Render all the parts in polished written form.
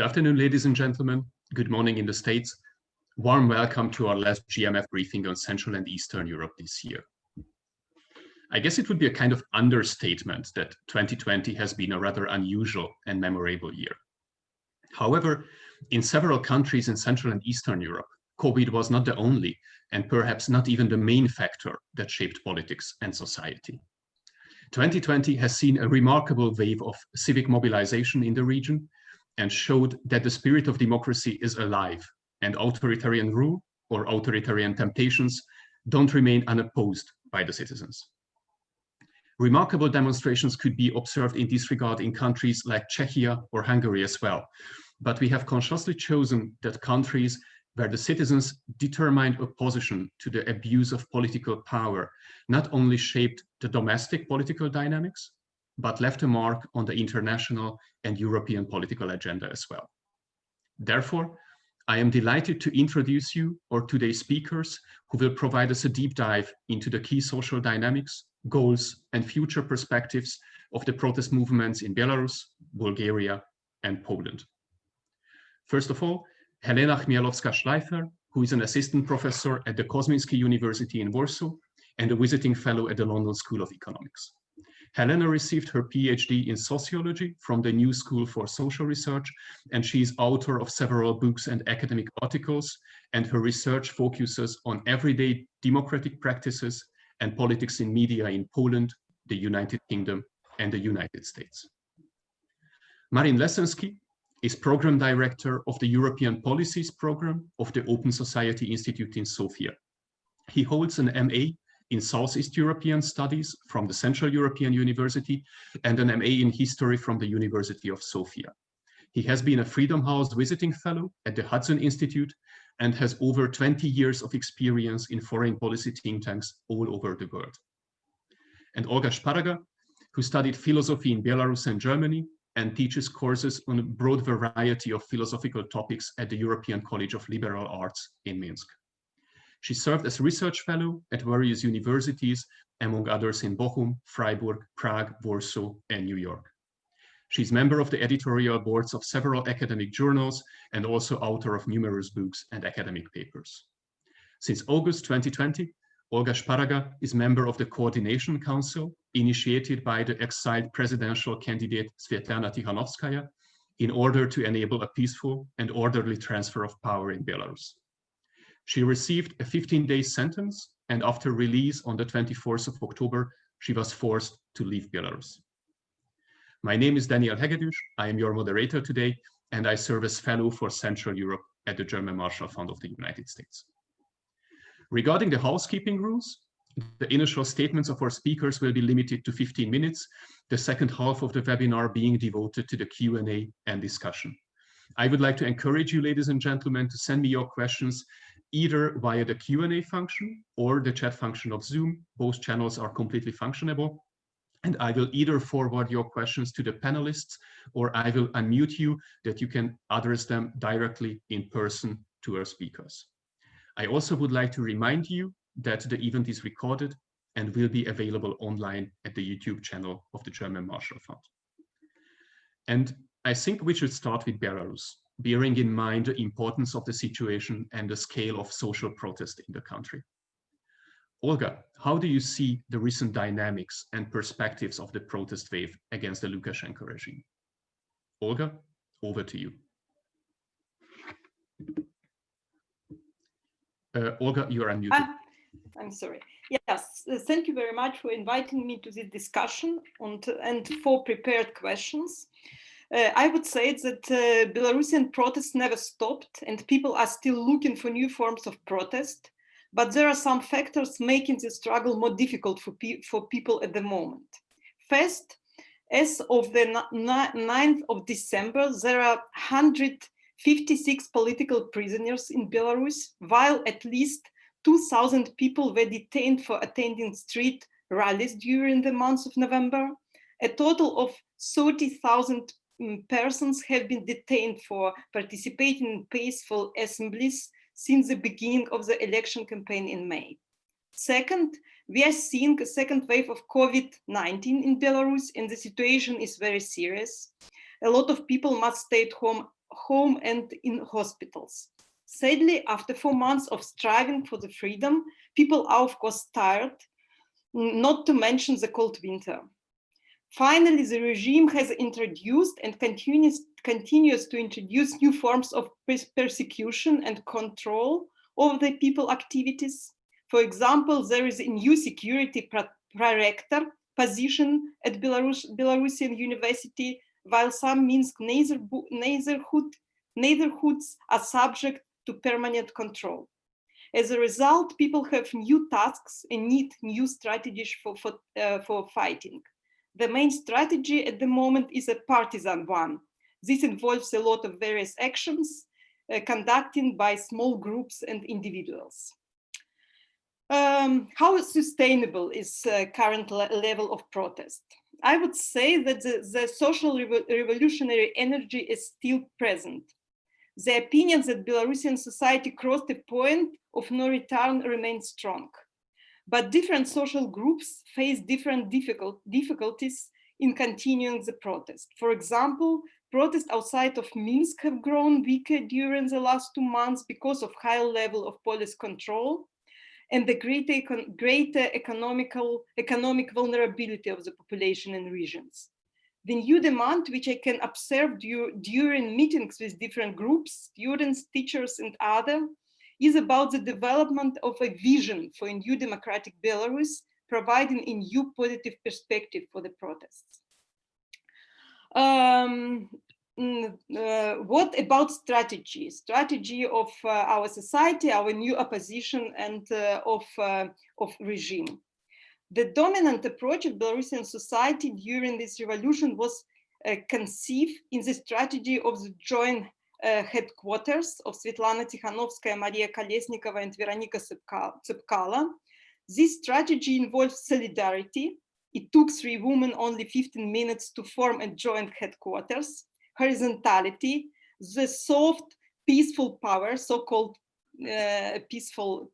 Good afternoon, ladies and gentlemen. Good morning in the States. Warm welcome to our last GMF briefing on Central and Eastern Europe this year. I guess it would be a kind of understatement that 2020 has been a rather unusual and memorable year. However, in several countries in Central and Eastern Europe, COVID was not the only and perhaps not even the main factor that shaped politics and society. 2020 has seen a remarkable wave of civic mobilization in the region and showed that the spirit of democracy is alive and authoritarian rule or authoritarian temptations don't remain unopposed by the citizens. Remarkable demonstrations could be observed in this regard in countries like Czechia or Hungary as well, but we have consciously chosen that countries where the citizens' determined opposition to the abuse of political power not only shaped the domestic political dynamics, but left a mark on the international and European political agenda as well. Therefore, I am delighted to introduce you or today's speakers who will provide us a deep dive into the key social dynamics, goals, and future perspectives of the protest movements in Belarus, Bulgaria, and Poland. First of all, Helena Chmielewska-Szlajfer, who is an assistant professor at the Kozminski University in Warsaw and a visiting fellow at the London School of Economics. Helena received her PhD in sociology from the New School for Social Research, and she is author of several books and academic articles, and her research focuses on everyday democratic practices and politics in media in Poland, the United Kingdom, and the United States. Marin Lessenski is Program Director of the European Policies Program of the Open Society Institute in Sofia. He holds an MA in Southeast European Studies from the Central European University and an MA in History from the University of Sofia. He has been a Freedom House visiting fellow at the Hudson Institute and has over 20 years of experience in foreign policy think tanks all over the world. And Olga Shparaga, who studied philosophy in Belarus and Germany and teaches courses on a broad variety of philosophical topics at the European College of Liberal Arts in Minsk. She served as research fellow at various universities, among others in Bochum, Freiburg, Prague, Warsaw, and New York. She's member of the editorial boards of several academic journals and also author of numerous books and academic papers. Since August 2020, Olga Shparaga is member of the Coordination Council, initiated by the exiled presidential candidate Svetlana Tikhanovskaya, in order to enable a peaceful and orderly transfer of power in Belarus. She received a 15-day sentence, and after release on the 24th of October, she was forced to leave Belarus. My name is Daniel Hegedüs. I am your moderator today, and I serve as fellow for Central Europe at the German Marshall Fund of the United States. Regarding the housekeeping rules, the initial statements of our speakers will be limited to 15 minutes, the second half of the webinar being devoted to the Q&A and discussion. I would like to encourage you, ladies and gentlemen, to send me your questions either via the Q&A function or the chat function of Zoom. Both channels are completely functionable. And I will either forward your questions to the panelists or I will unmute you that you can address them directly in person to our speakers. I also would like to remind you that the event is recorded and will be available online at the YouTube channel of the German Marshall Fund. And I think we should start with Belarus, bearing in mind the importance of the situation and the scale of social protest in the country. Olga, how do you see the recent dynamics and perspectives of the protest wave against the Lukashenko regime? Olga, over to you. Olga, you are unmuted. I'm sorry. Yes, thank you very much for inviting me to this discussion and for prepared questions. I would say that Belarusian protests never stopped and people are still looking for new forms of protest, but there are some factors making the struggle more difficult for people at the moment. First, as of the 9th of December, there are 156 political prisoners in Belarus, while at least 2,000 people were detained for attending street rallies during the month of November. A total of 30,000 persons have been detained for participating in peaceful assemblies since the beginning of the election campaign in May. Second, we are seeing a second wave of COVID-19 in Belarus, and the situation is very serious. A lot of people must stay at home home and in hospitals. Sadly, after 4 months of striving for the freedom, people are of course tired, not to mention the cold winter. Finally, the regime has introduced and continues to introduce new forms of persecution and control over the people activities. For example, there is a new security prorector position at Belarusian University, while some Minsk neighborhoods are subject to permanent control. As a result, people have new tasks and need new strategies for fighting. The main strategy at the moment is a partisan one. This involves a lot of various actions conducted by small groups and individuals. How sustainable is current level of protest? I would say that the social revolutionary energy is still present. The opinions that Belarusian society crossed a point of no return remain strong. But different social groups face different difficulties in continuing the protest. For example, protests outside of Minsk have grown weaker during the last 2 months because of high level of police control and the greater economic vulnerability of the population and regions. The new demand, which I can observe during meetings with different groups, students, teachers, and others, is about the development of a vision for a new democratic Belarus, providing a new positive perspective for the protests. What about strategy? Strategy of our society, our new opposition, and of regime. The dominant approach of Belarusian society during this revolution was conceived in the strategy of the joint headquarters of Svetlana Tikhanovskaya, Maria Kolesnikova, and Veronika Tsepkalo. This strategy involves solidarity. It took 3 women only 15 minutes to form a joint headquarters. Horizontality, the soft, peaceful power, so-called peaceful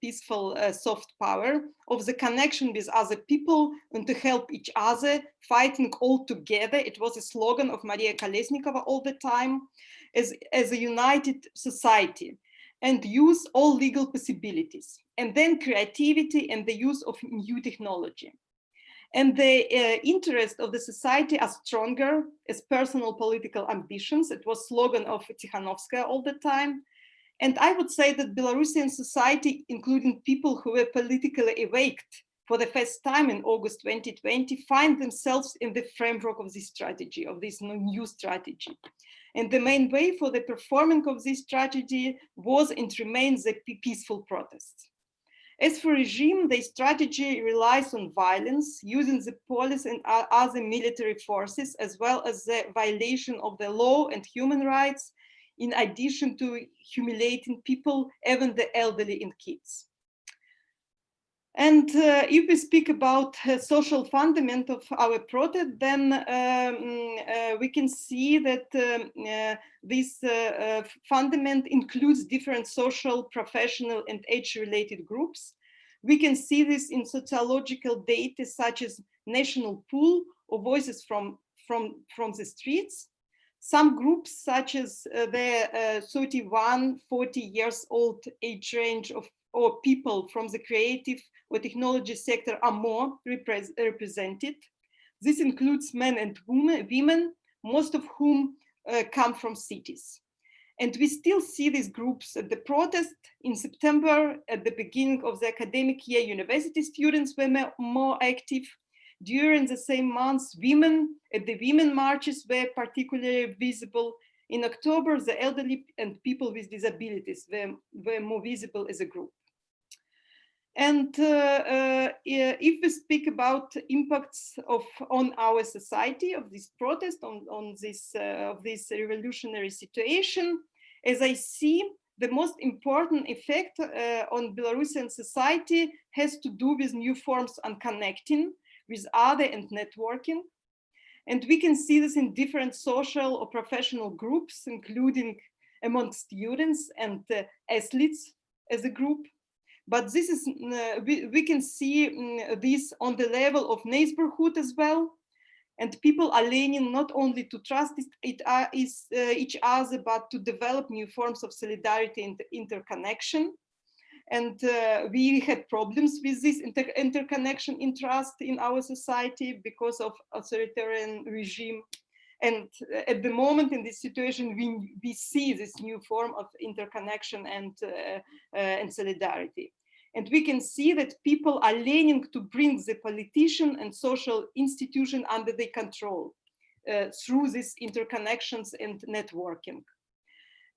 soft power of the connection with other people and to help each other, fighting all together. It was a slogan of Maria Kolesnikova all the time, as a united society, and use all legal possibilities. And then creativity and the use of new technology. And the interests of the society are stronger as personal political ambitions. It was slogan of Tikhanovskaya all the time. And I would say that Belarusian society, including people who were politically awake for the first time in August 2020, find themselves in the framework of this strategy, of this new strategy. And the main way for the performance of this strategy was and remains the peaceful protests. As for regime, the strategy relies on violence, using the police and other military forces, as well as the violation of the law and human rights, in addition to humiliating people, even the elderly and kids. And if we speak about social fundament of our protest, then we can see that this fundament includes different social, professional, and age-related groups. We can see this in sociological data such as national pool or voices from the streets. Some groups such as the 31, 40 years old age range of or people from the creative or technology sector are more represented. This includes men and women, most of whom come from cities. And we still see these groups at the protest. In September, at the beginning of the academic year, university students were more active. During the same months, women at the women marches were particularly visible. In October, the elderly and people with disabilities were more visible as a group. And if we speak about impacts on our society of this protest, on this revolutionary situation, as I see, the most important effect on Belarusian society has to do with new forms of connecting with other and networking. And we can see this in different social or professional groups, including among students and athletes as a group. But this is, we can see this on the level of neighborhood as well. And people are learning not only to trust each other, but to develop new forms of solidarity and interconnection. And we had problems with this interconnection in trust in our society because of authoritarian regime. And at the moment in this situation, we see this new form of interconnection and solidarity. And we can see that people are learning to bring the politician and social institution under their control through these interconnections and networking.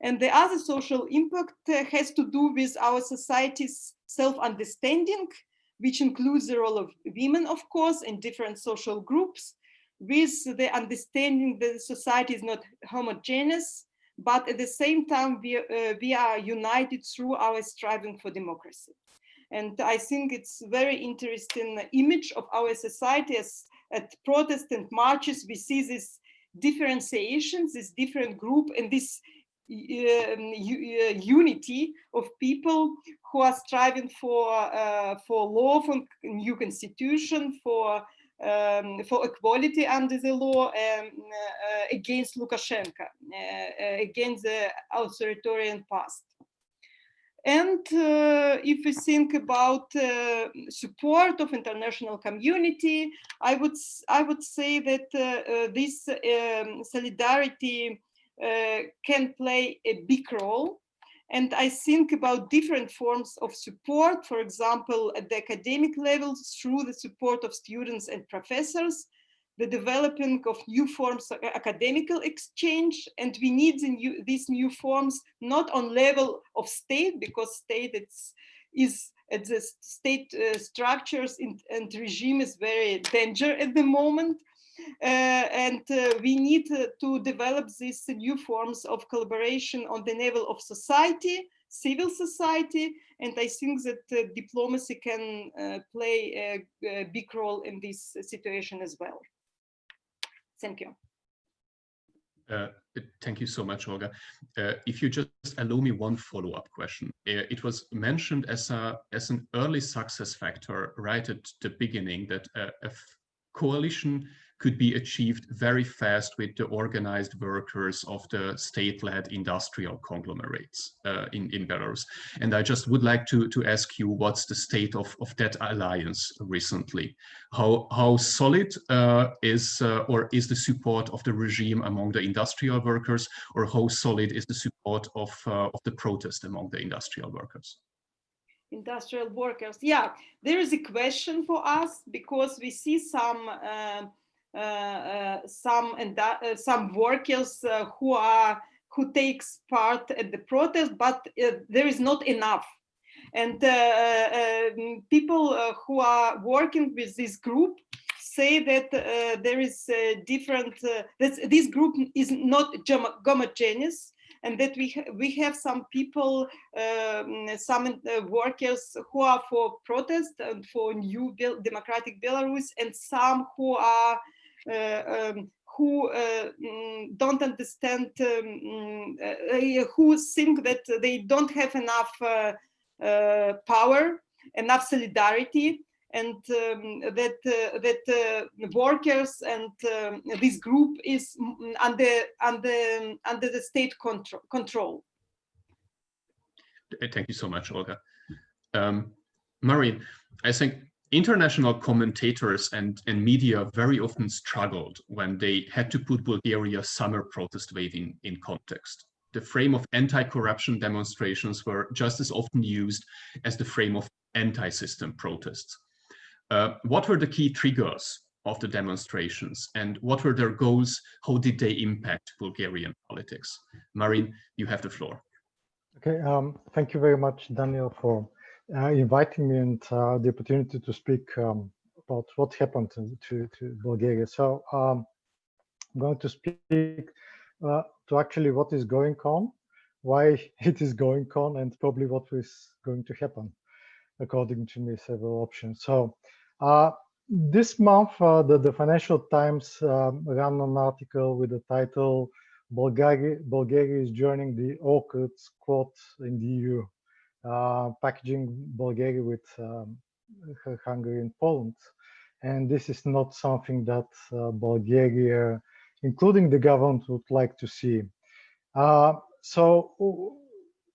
And the other social impact has to do with our society's self-understanding, which includes the role of women, of course, in different social groups, with the understanding that the society is not homogeneous, but at the same time, we are united through our striving for democracy. And I think it's very interesting image of our society as at Protestant marches, we see this differentiations, this different group, and this unity of people who are striving for law, for new constitution, for equality under the law, against Lukashenko, against the authoritarian past. And if we think about support of international community, I would say that this solidarity can play a big role. And I think about different forms of support, for example, at the academic level, through the support of students and professors, the developing of new forms of academical exchange. And we need these new forms, not on level of state, because state is at the state structures and regime is very dangerous at the moment. And we need to develop these new forms of collaboration on the level of society, civil society, and I think that diplomacy can play a big role in this situation as well. Thank you. Thank you so much, Olga. If you just allow me one follow-up question. It was mentioned as an early success factor right at the beginning that a coalition could be achieved very fast with the organized workers of the state-led industrial conglomerates in Belarus. And I just would like to ask you, what's the state of that alliance recently? How solid is the support of the regime among the industrial workers, or how solid is the support of the protest among the industrial workers? Industrial workers, yeah, there is a question for us because we see some workers who takes part at the protest, but there is not enough. And people who are working with this group say that there is a different. This group is not homogeneous. And that we have some people, some workers who are for protest and for new democratic Belarus, and some who are who don't understand, who think that they don't have enough power, enough solidarity, and that workers and this group is under the state control. Thank you so much, Olga. Marin, I think international commentators and media very often struggled when they had to put Bulgaria's summer protest wave in context. The frame of anti-corruption demonstrations were just as often used as the frame of anti-system protests. What were the key triggers of the demonstrations, and what were their goals? How did they impact Bulgarian politics? Marin, you have the floor. Okay, thank you very much, Daniel, for inviting me and the opportunity to speak about what happened to Bulgaria. So I'm going to speak to actually what is going on, why it is going on, and probably what is going to happen, according to me, several options. So this month, the Financial Times ran an article with the title, Bulgaria is joining the awkward squad in the EU, packaging Bulgaria with Hungary and Poland. and this is not something that Bulgaria, including the government, would like to see. So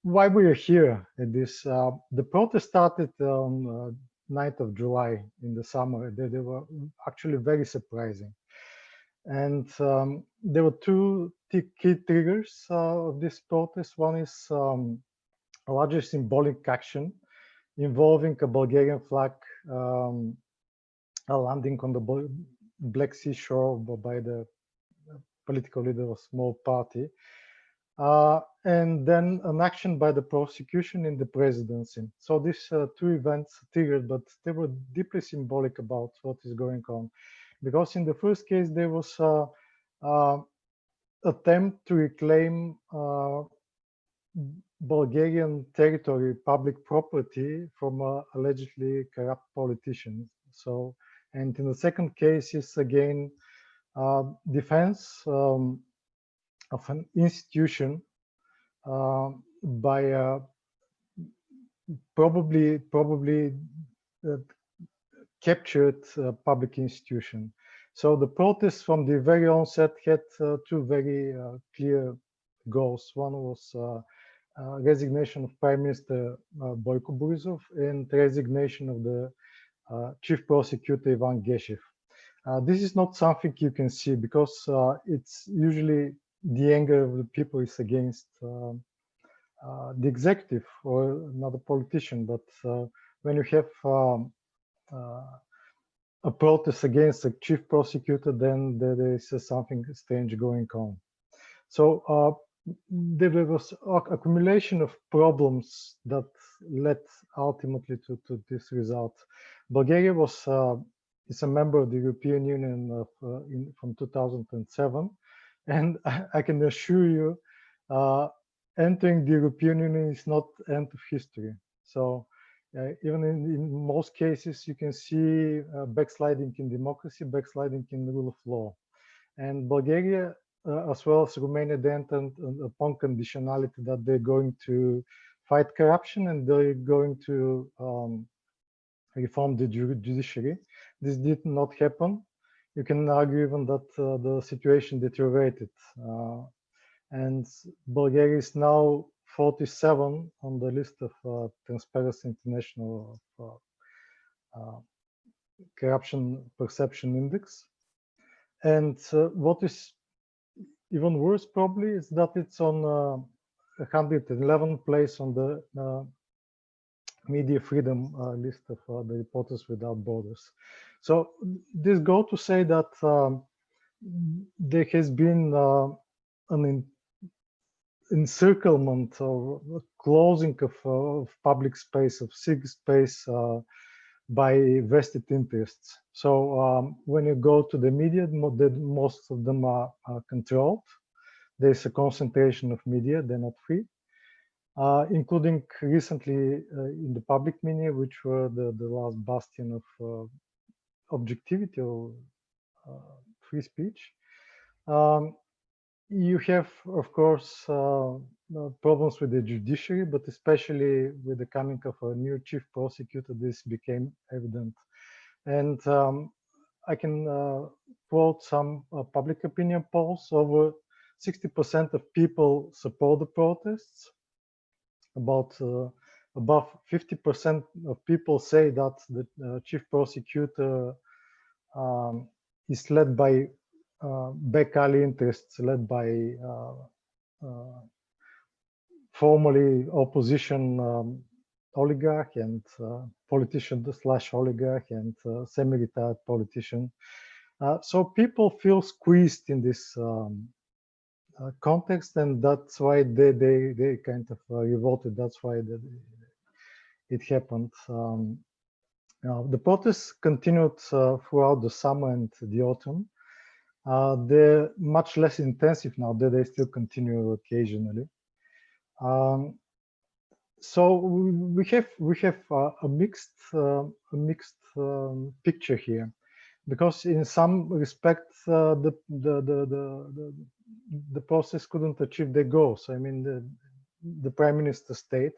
why we are here at this? The protest started on 9th of July in the summer. They were actually very surprising. And there were two key triggers of this protest. One is a larger symbolic action involving a Bulgarian flag landing on the Black Sea shore by the political leader of a small party. And then an action by the prosecution in the presidency. So these two events triggered, but they were deeply symbolic about what is going on. Because in the first case, there was an attempt to reclaim Bulgarian territory, public property, from allegedly corrupt politicians. So, and in the second case is again defense of an institution by probably captured public institution. So the protests from the very onset had two very clear goals. One was resignation of Prime Minister Boyko Borisov and resignation of the Chief Prosecutor Ivan Geshev. This is not something you can see because it's usually the anger of the people is against the executive or another politician. But when you have a protest against a chief prosecutor, then there is something strange going on. So there was accumulation of problems that led ultimately to this result. Bulgaria is a member of the European Union from 2007, and I can assure you, entering the European Union is not end of history. So even in most cases, you can see backsliding in democracy, backsliding in the rule of law. And Bulgaria, as well as Romania, they entered upon conditionality that they're going to fight corruption and they're going to reform the judiciary. This did not happen. You can argue even that the situation deteriorated. And Bulgaria is now 47 on the list of Transparency International Corruption Perception Index. And what is even worse probably is that it's on 111th place on the media freedom list of the Reporters Without Borders. So this goes to say that there has been an encirclement or closing of public space, of civic space by vested interests. So when you go to the media, most of them are controlled. There's a concentration of media, they're not free. Including recently in the public media, which were the last bastion of objectivity or free speech. You have, of course, problems with the judiciary, but especially with the coming of a new chief prosecutor, this became evident. And I can quote some public opinion polls. Over 60% of people support the protests. About above 50% of people say that the chief prosecutor is led by back alley interests, led by formerly opposition oligarch and politician / oligarch and semi-retired politician. So people feel squeezed in this context, and that's why they kind of revolted. That's why it happened. The protests continued throughout the summer and the autumn. They're much less intensive now. They still continue occasionally. So we have a mixed picture here, because in some respects the process couldn't achieve their goals. I mean, the prime minister stayed;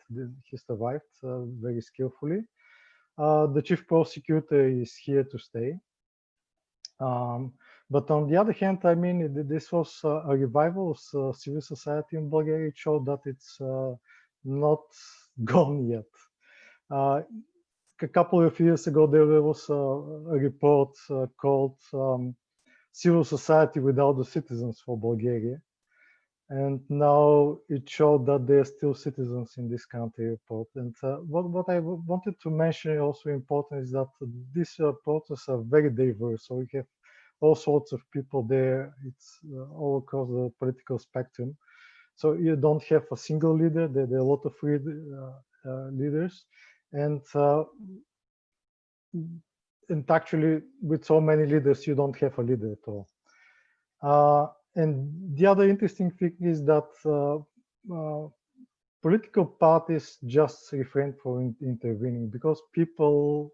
he survived very skillfully. The chief prosecutor is here to stay. But on the other hand, I mean, this was a revival of civil society in Bulgaria. It showed that it's not gone yet. A couple of years ago, there was a report called Civil Society Without the Citizens for Bulgaria. And now it showed that there are still citizens in this country report. And what I wanted to mention also important is that these protests are very diverse. So we have all sorts of people there. It's all across the political spectrum. So you don't have a single leader. There are a lot of leaders. And actually, with so many leaders, you don't have a leader at all. And the other interesting thing is that political parties just refrain from intervening because people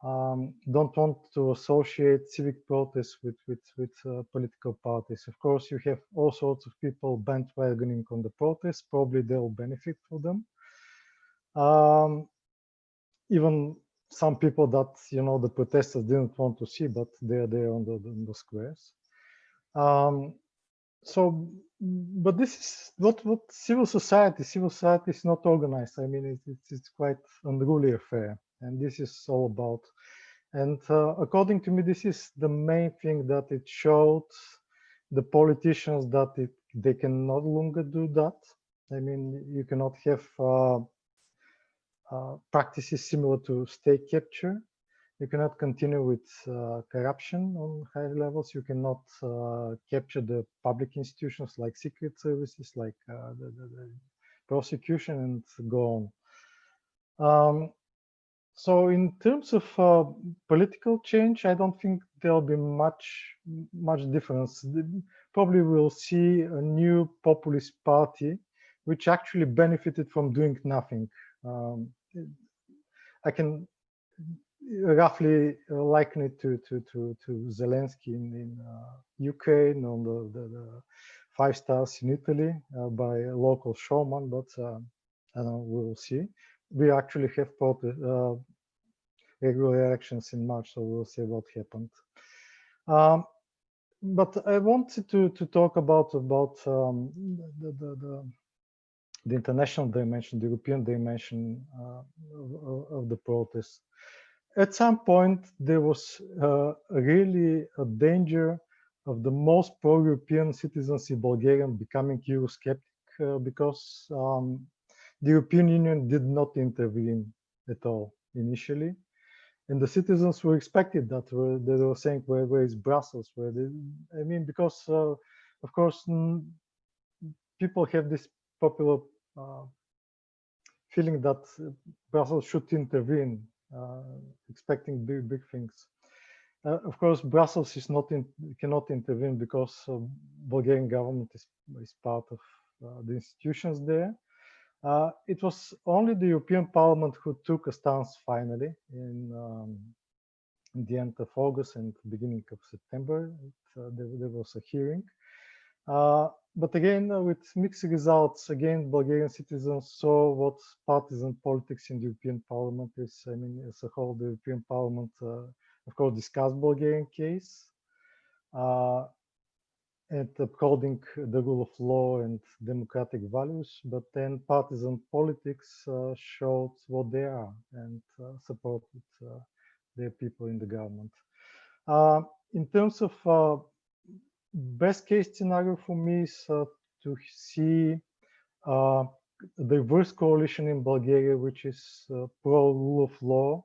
don't want to associate civic protests with political parties. Of course, you have all sorts of people bandwagoning on the protests. Probably they'll benefit from them. Even some people that, you know, the protesters didn't want to see, but they're there on the squares. So, but this is what civil society is not organized. I mean, it's quite unruly affair, and this is all about. And according to me, this is the main thing that it showed the politicians that they can no longer do that. I mean, you cannot have practices similar to state capture. You cannot continue with corruption on high levels. You cannot capture the public institutions like secret services, like the prosecution, and go on. So in terms of political change, I don't think there'll be much difference. Probably we'll see a new populist party, which actually benefited from doing nothing. I can roughly liken it to Zelensky in Ukraine, on the 5 stars in Italy by a local showman, but I don't know, we will see. We actually have regular elections in March, so we'll see what happened. But I wanted to talk about the international dimension, the European dimension of the protests. At some point, there was really a danger of the most pro-European citizens in Bulgaria becoming Eurosceptic because the European Union did not intervene at all initially. And the citizens were expected that. They were saying, where is Brussels? I mean, because, of course, people have this popular feeling that Brussels should intervene, expecting big things. Of course, Brussels is cannot intervene because Bulgarian government is part of the institutions there. It was only the European Parliament who took a stance finally in the end of August and beginning of September. There was a hearing. But again, with mixed results, again, Bulgarian citizens saw what partisan politics in the European Parliament is. I mean, as a whole, the European Parliament, of course, discussed Bulgarian case and upholding the rule of law and democratic values. But then partisan politics showed what they are and supported their people in the government. In terms of best case scenario for me is to see a diverse coalition in Bulgaria, which is pro rule of law,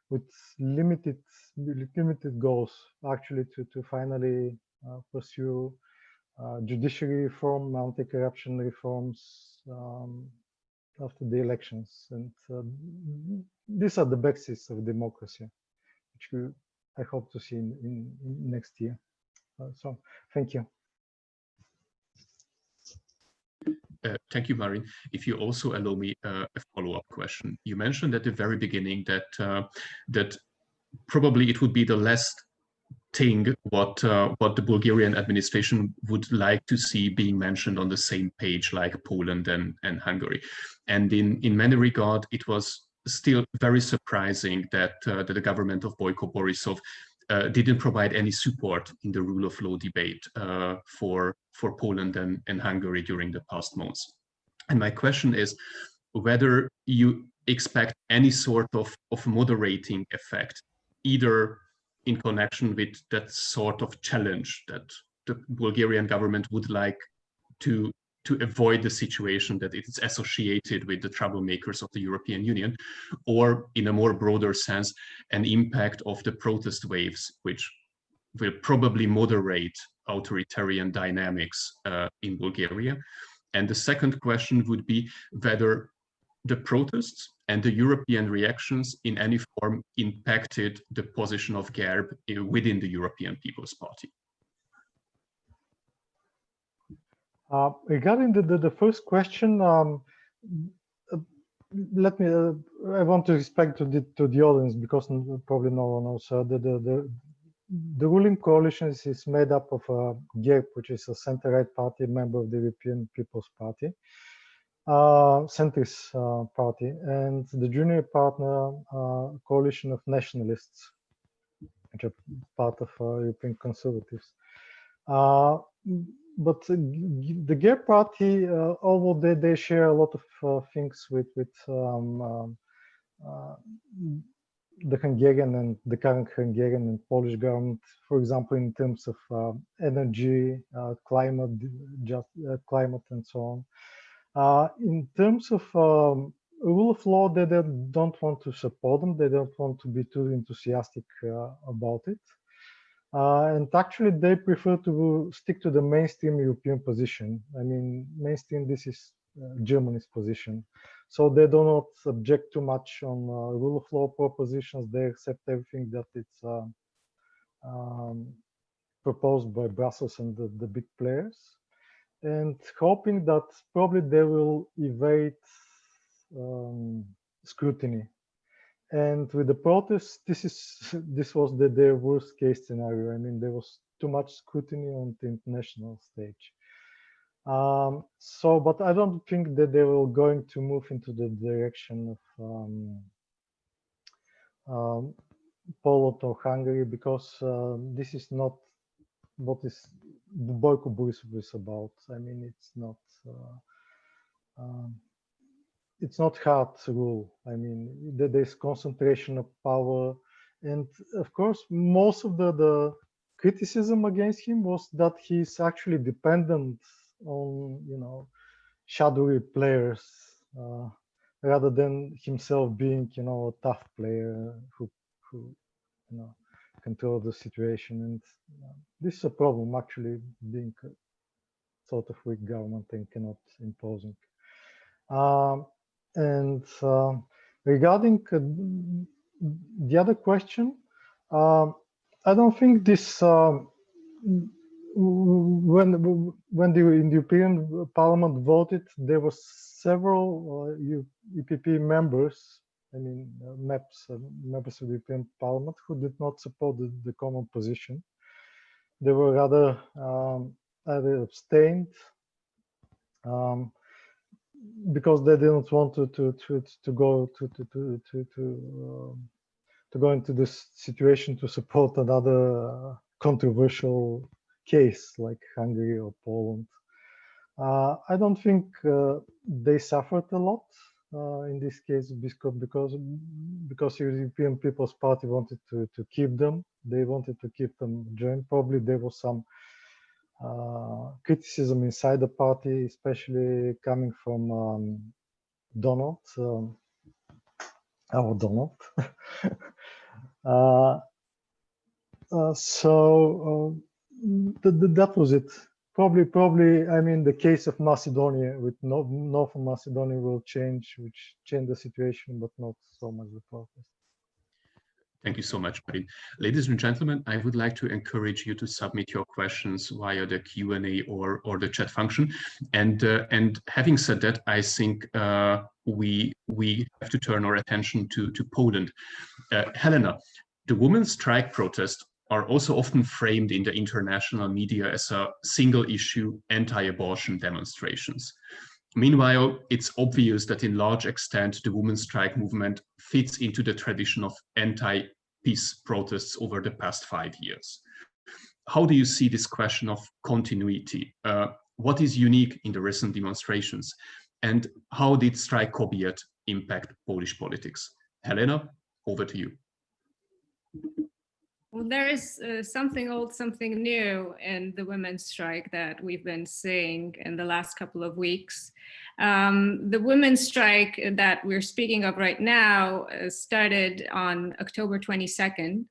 with limited goals, actually, to finally pursue judiciary reform, anti-corruption reforms after the elections. And these are the bases of democracy, which I hope to see in next year. So thank you. Thank you, Marin. If you also allow me a follow-up question. You mentioned at the very beginning that that probably it would be the last thing what the Bulgarian administration would like to see being mentioned on the same page like Poland and Hungary. And in many regards, it was still very surprising that the government of Boyko Borisov didn't provide any support in the rule of law debate for Poland and Hungary during the past months. And my question is whether you expect any sort of moderating effect, either in connection with that sort of challenge that the Bulgarian government would like to avoid the situation that it is associated with the troublemakers of the European Union, or in a more broader sense, an impact of the protest waves, which will probably moderate authoritarian dynamics in Bulgaria. And the second question would be whether the protests and the European reactions in any form impacted the position of GERB within the European People's Party. Regarding the first question, let me. I want to respect to the audience because probably no one knows. The ruling coalition is made up of GERB, which is a center-right party, member of the European People's Party, centrist party, and the junior partner coalition of nationalists, which are part of European conservatives. But the GERB party, although they share a lot of things with the Hungarian and the current Hungarian and Polish government, for example, in terms of energy, climate and so on. In terms of rule of law, they don't want to support them. They don't want to be too enthusiastic about it. And actually, they prefer to stick to the mainstream European position. I mean, mainstream, this is Germany's position. So they do not object too much on rule of law propositions. They accept everything that it's proposed by Brussels and the big players, and hoping that probably they will evade scrutiny. And with the protests, this was their worst case scenario. I mean, there was too much scrutiny on the international stage. But I don't think that they were going to move into the direction of Poland or Hungary, because this is not what is the Boyko Borisov is about. I mean, it's not hard rule. I mean, there's concentration of power, and of course, most of the criticism against him was that he's actually dependent on, you know, shadowy players rather than himself being, you know, a tough player who you know, control the situation. And this is a problem, actually, being a sort of weak government and cannot imposing. Regarding the other question, I don't think this when the European Parliament voted, there were several EPP members, I mean members of the European Parliament, who did not support the common position. They were rather either abstained because they didn't want to go into this situation to support another controversial case like Hungary or Poland. I don't think they suffered a lot in this case because the European People's Party wanted to keep them. They wanted to keep them joined. Probably there was some criticism inside the party, especially coming from Donald, our Donald. That was it. Probably. I mean, the case of Macedonia with North Macedonia will change the situation, but not so much the protest. Thank you so much, Marin. Ladies and gentlemen, I would like to encourage you to submit your questions via the Q&A or the chat function. And having said that, I think we have to turn our attention to Poland. Helena, the women's strike protests are also often framed in the international media as a single-issue anti-abortion demonstrations. Meanwhile, it's obvious that in large extent the women's strike movement fits into the tradition of peace protests over the past 5 years. How do you see this question of continuity? What is unique in the recent demonstrations? And how did Strike Kobiet impact Polish politics? Helena, over to you. Well, there is something old, something new in the women's strike that we've been seeing in the last couple of weeks. The women's strike that we're speaking of right now started on October 22nd.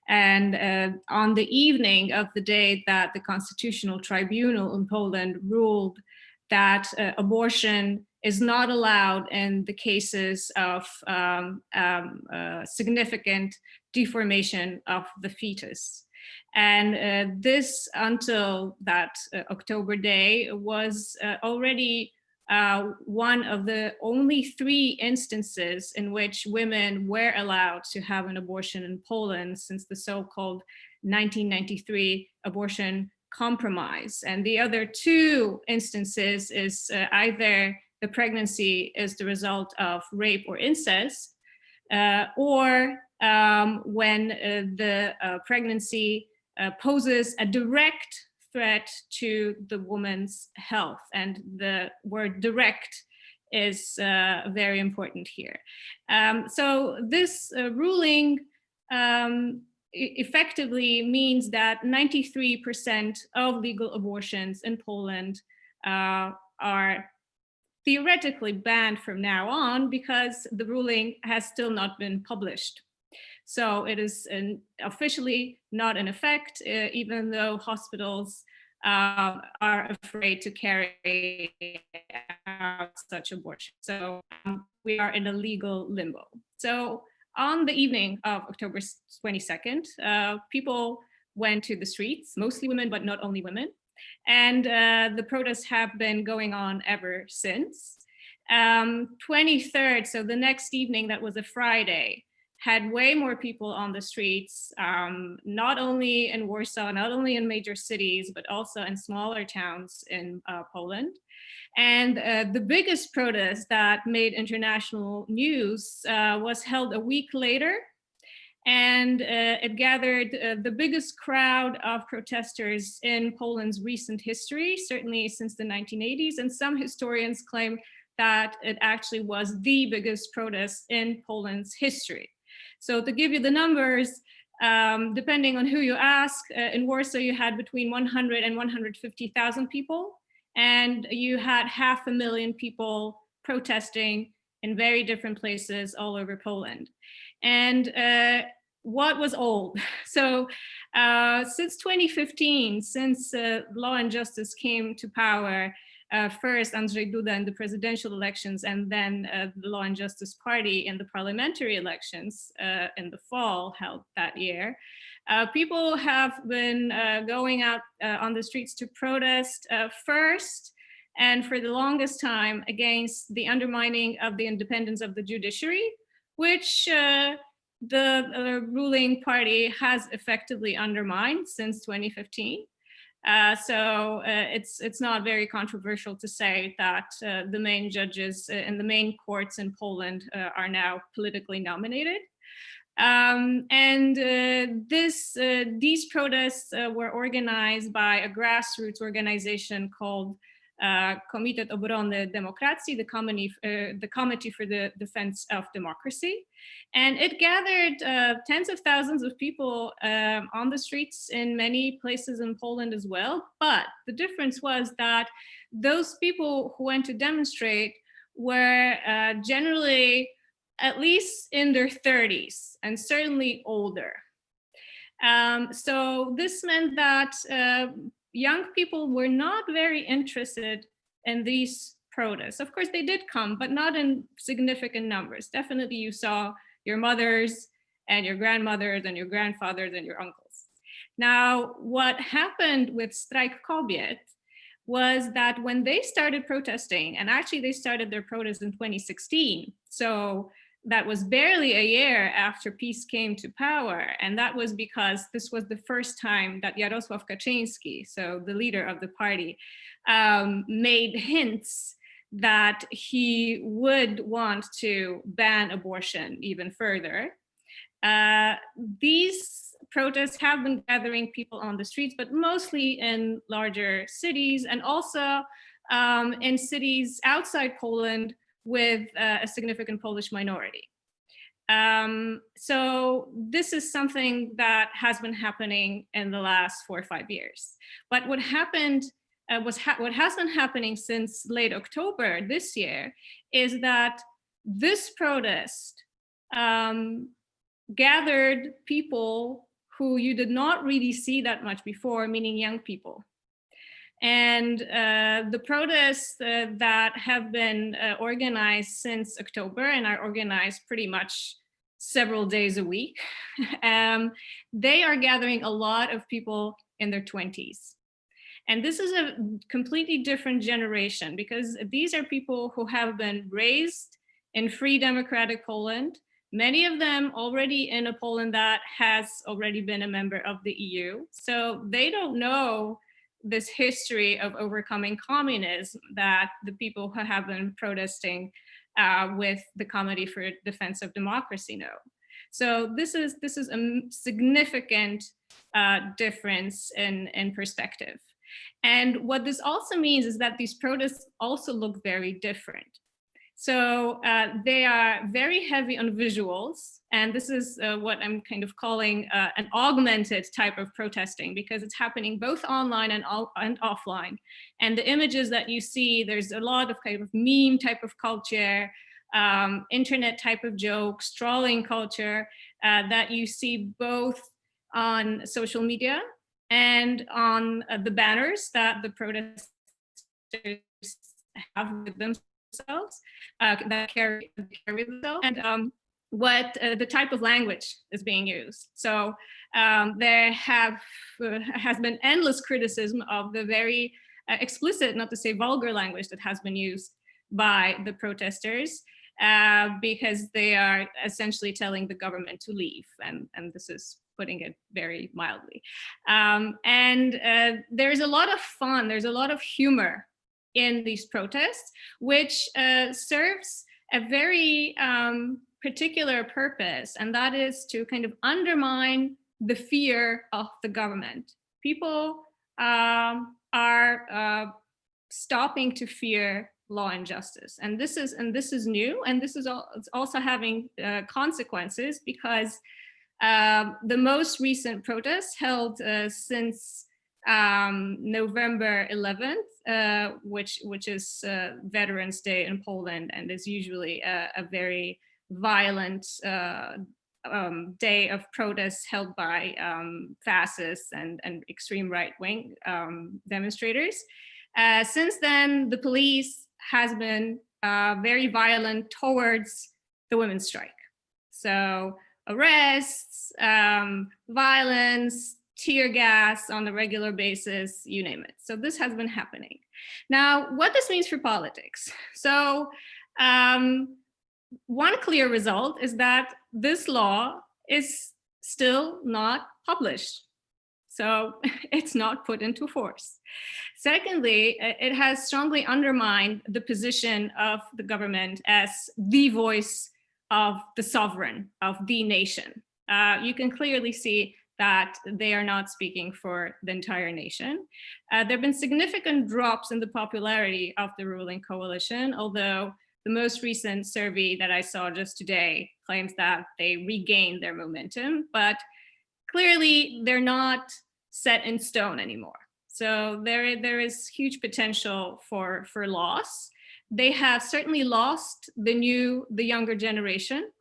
And on the evening of the day that the Constitutional Tribunal in Poland ruled that abortion is not allowed in the cases of significant deformation of the fetus. And this, until that October day, was already one of the only 3 instances in which women were allowed to have an abortion in Poland since the so-called 1993 abortion compromise. And the other 2 instances is either the pregnancy is the result of rape or incest, or when the pregnancy poses a direct threat to the woman's health. And the word direct is very important here. So this ruling effectively means that 93% of legal abortions in Poland are theoretically banned from now on, because the ruling has still not been published. So it is officially not in effect, even though hospitals are afraid to carry out such abortion. So we are in a legal limbo. So on the evening of October 22nd, people went to the streets, mostly women, but not only women. And the protests have been going on ever since. 23rd, so the next evening, that was a Friday, had way more people on the streets, not only in Warsaw, not only in major cities, but also in smaller towns in Poland. And the biggest protest that made international news was held a week later. And it gathered the biggest crowd of protesters in Poland's recent history, certainly since the 1980s. And some historians claim that it actually was the biggest protest in Poland's history. So to give you the numbers, depending on who you ask, in Warsaw you had between 100 and 150,000 people, and you had 500,000 people protesting in very different places all over Poland. And what was old? So since 2015, since Law and Justice came to power, first Andrzej Duda in the presidential elections, and then the Law and Justice Party in the parliamentary elections in the fall held that year, people have been going out on the streets to protest first and for the longest time against the undermining of the independence of the judiciary, which the ruling party has effectively undermined since 2015. So it's not very controversial to say that the main judges in the main courts in Poland are now politically nominated. These protests were organized by a grassroots organization called Komitet Obrony Demokracji, the Committee for the Defense of Democracy. And it gathered tens of thousands of people on the streets in many places in Poland as well. But the difference was that those people who went to demonstrate were generally at least in their 30s and certainly older. So this meant that young people were not very interested in these protests. Of course, they did come, but not in significant numbers. Definitely you saw your mothers and your grandmothers and your grandfathers and your uncles. Now, what happened with Strike Kobiet was that when they started protesting, and actually they started their protests in 2016, so that was barely a year after peace came to power. And that was because this was the first time that Jarosław Kaczyński, so the leader of the party, made hints that he would want to ban abortion even further. These protests have been gathering people on the streets, but mostly in larger cities and also in cities outside Poland with a significant Polish minority. So this is something that has been happening in the last 4 or 5 years. But what happened what has been happening since late October this year is that this protest gathered people who you did not really see that much before, meaning young people. And the protests that have been organized since October and are organized pretty much several days a week, they are gathering a lot of people in their 20s. And this is a completely different generation because these are people who have been raised in free democratic Poland, many of them already in a Poland that has already been a member of the EU. So they don't know this history of overcoming communism that the people who have been protesting with the Committee for Defense of Democracy know. So this is a significant difference in perspective. And what this also means is that these protests also look very different. So they are very heavy on visuals. And this is what I'm kind of calling an augmented type of protesting, because it's happening both online and offline. And the images that you see, there's a lot of kind of meme type of culture, internet type of jokes, trolling culture that you see both on social media and on the banners that the protesters have with themselves, that carry themselves, and what the type of language is being used. So there has been endless criticism of the very explicit, not to say vulgar language that has been used by the protesters, because they are essentially telling the government to leave, and this is putting it very mildly. There's a lot of fun, there's a lot of humor in these protests, which serves a very particular purpose, and that is to kind of undermine the fear of the government. People are stopping to fear law and justice, and this is new, and this is also having consequences, because the most recent protests held since November 11th, which is Veterans Day in Poland, and is usually a very violent day of protests held by fascists and extreme right-wing demonstrators. Since then, the police has been very violent towards the women's strike. So arrests, violence, tear gas on a regular basis, you name it. So this has been happening. Now, what this means for politics. So one clear result is that this law is still not published. So it's not put into force. Secondly, it has strongly undermined the position of the government as the voice of the sovereign, of the nation. You can clearly see that they are not speaking for the entire nation. There have been significant drops in the popularity of the ruling coalition, although the most recent survey that I saw just today claims that they regained their momentum, but clearly they're not set in stone anymore. So there is huge potential for loss. They have certainly lost the younger generation.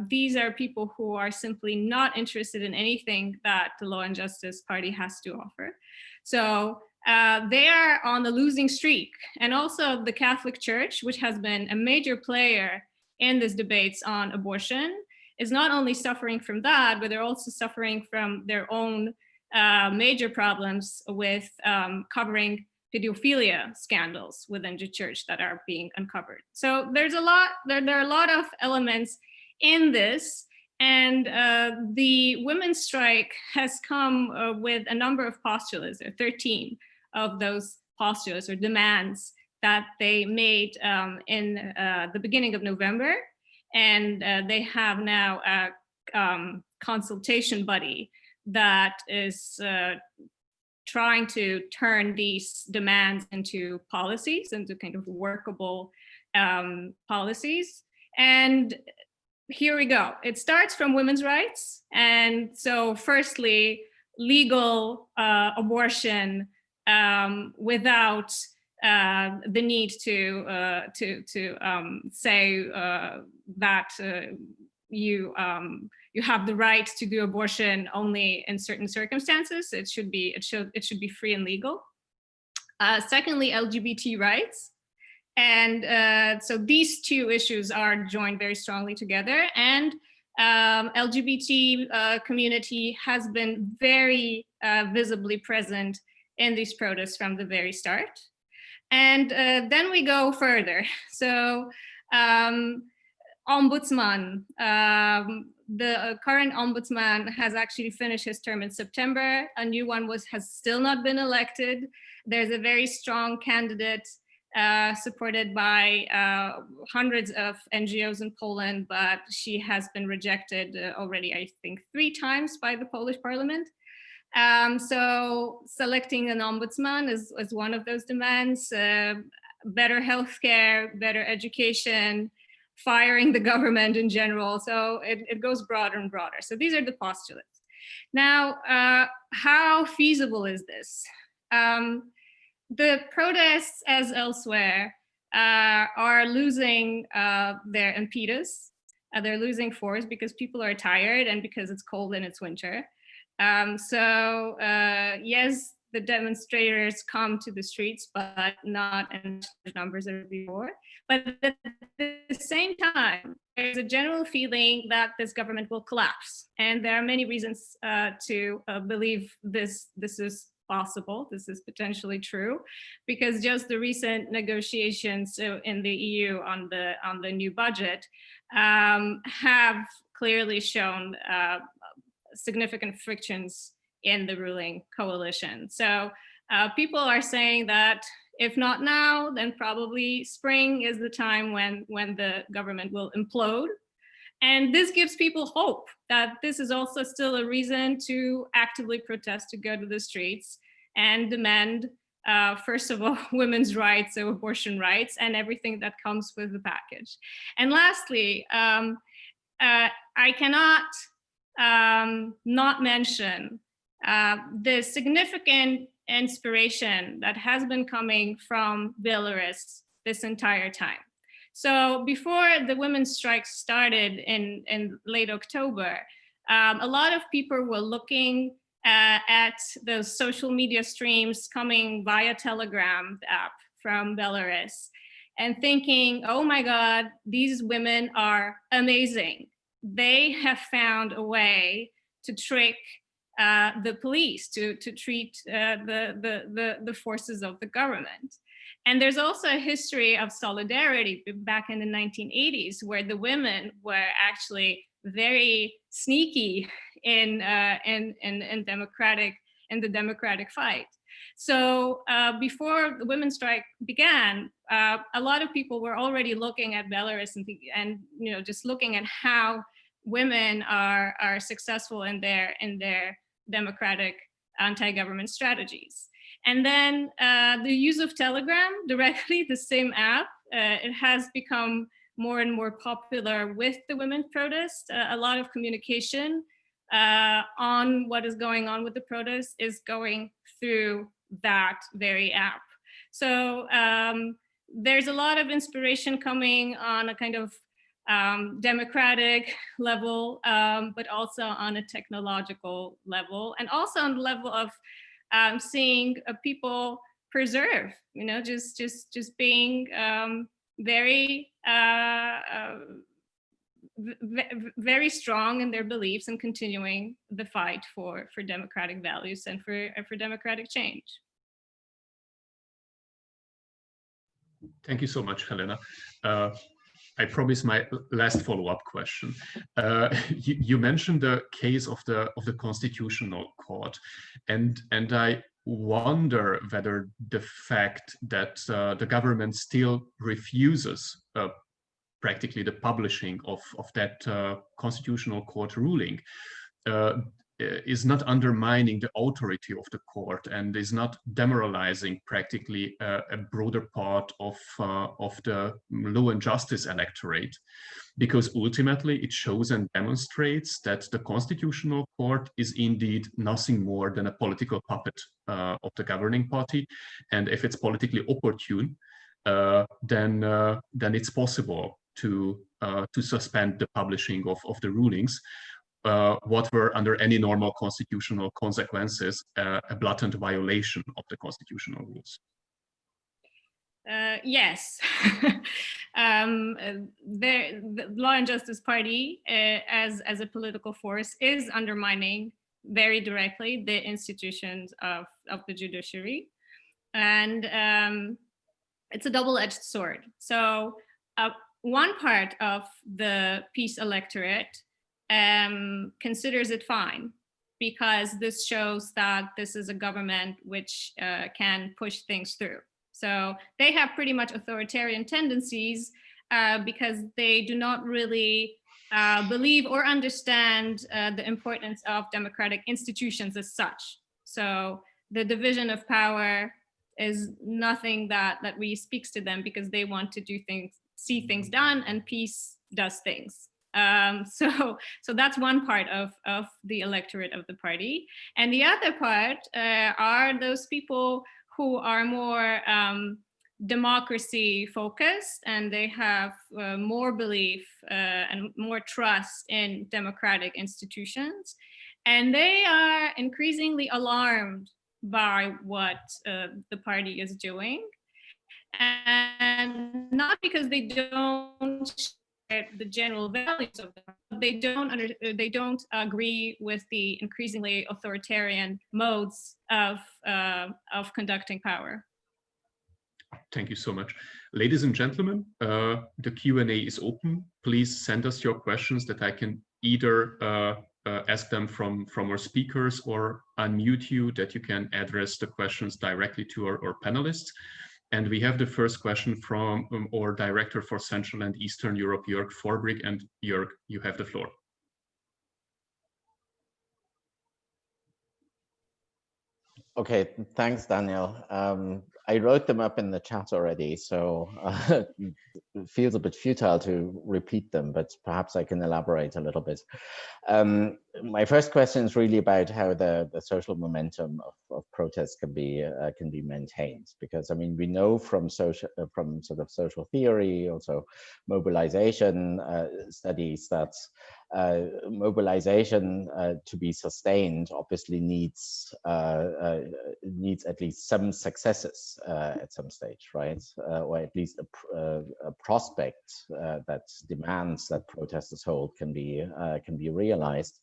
These are people who are simply not interested in anything that the Law and Justice Party has to offer. So they are on the losing streak. And also the Catholic Church, which has been a major player in these debates on abortion, is not only suffering from that, but they're also suffering from their own major problems with covering pedophilia scandals within the church that are being uncovered. So there are a lot of elements in this, and the women's strike has come with a number of postulates, or 13 of those postulates or demands that they made in the beginning of November, and they have now consultation body that is trying to turn these demands into policies, into kind of workable policies. And here we go. It starts from women's rights. And so firstly, legal abortion without the need to say that you have the right to do abortion only in certain circumstances. It should be free and legal. Secondly, LGBT rights. And so these two issues are joined very strongly together. And LGBT community has been very visibly present in these protests from the very start. And then we go further. So ombudsman, the current ombudsman has actually finished his term in September. A new one has still not been elected. There's a very strong candidate supported by hundreds of NGOs in Poland, but she has been rejected already, I think, 3 times by the Polish parliament. So selecting an ombudsman is one of those demands. Better healthcare, better education, firing the government in general. So it goes broader and broader. So these are the postulates. Now, how feasible is this? The protests, as elsewhere, are losing their impetus. They're losing force because people are tired and because it's cold and it's winter. Yes, the demonstrators come to the streets, but not in numbers as before. But at the same time, there's a general feeling that this government will collapse. And there are many reasons to believe this is possible, this is potentially true, because just the recent negotiations in the EU on the new budget have clearly shown significant frictions in the ruling coalition. So people are saying that if not now, then probably spring is the time when the government will implode. And this gives people hope that this is also still a reason to actively protest, to go to the streets and demand, first of all, women's rights, so abortion rights, and everything that comes with the package. And lastly, I cannot not mention the significant inspiration that has been coming from Belarus this entire time. So before the women's strikes started in late October, a lot of people were looking at those social media streams coming via Telegram app from Belarus and thinking, oh my God, these women are amazing. They have found a way to trick the police, to treat the forces of the government. And there's also a history of solidarity back in the 1980s, where the women were actually very sneaky in the democratic fight. So before the women's strike began, a lot of people were already looking at Belarus and just looking at how women are successful in their democratic anti-government strategies. And then the use of Telegram directly, the same app, it has become more and more popular with the women's protests. A lot of communication on what is going on with the protests is going through that very app. So there's a lot of inspiration coming on a kind of democratic level, but also on a technological level, and also on the level of seeing people preserve, just being very very strong in their beliefs and continuing the fight for democratic values and for democratic change. Thank you so much, Helena. I promise my last follow-up question. You mentioned the case of the Constitutional Court, and I wonder whether the fact that the government still refuses practically the publishing of that constitutional court ruling is not undermining the authority of the court and is not demoralizing practically a broader part of the law and justice electorate, because ultimately it shows and demonstrates that the constitutional court is indeed nothing more than a political puppet of the governing party, and if it's politically opportune, then it's possible to suspend the publishing of the rulings. What were under any normal constitutional consequences a blatant violation of the constitutional rules. Yes, the Law and Justice Party, as a political force, is undermining very directly the institutions of the judiciary, and it's a double-edged sword. So one part of the peace electorate considers it fine, because this shows that this is a government which can push things through. So they have pretty much authoritarian tendencies because they do not really believe or understand the importance of democratic institutions as such. So the division of power is nothing that really speaks to them, because they want to do things, see things done, and peace does things. So that's one part of the electorate of the party. And the other part are those people who are more democracy focused, and they have more belief and more trust in democratic institutions. And they are increasingly alarmed by what the party is doing. And not because they don't the general values of them. They don't agree with the increasingly authoritarian modes of conducting power. Thank you so much. Ladies and gentlemen, the Q&A is open. Please send us your questions that I can either ask them from our speakers, or unmute you that you can address the questions directly to our panelists. And we have the first question from our Director for Central and Eastern Europe, Jörg Forbrick. And Jörg, you have the floor. Okay, thanks, Daniel. I wrote them up in the chat already, so it feels a bit futile to repeat them, but perhaps I can elaborate a little bit. My first question is really about how the social momentum of protests can be maintained, because I mean, we know from sort of social theory, also mobilization studies, that mobilization to be sustained obviously needs at least some successes at some stage, right? Or at least a prospect that demands that protesters hold can be realized.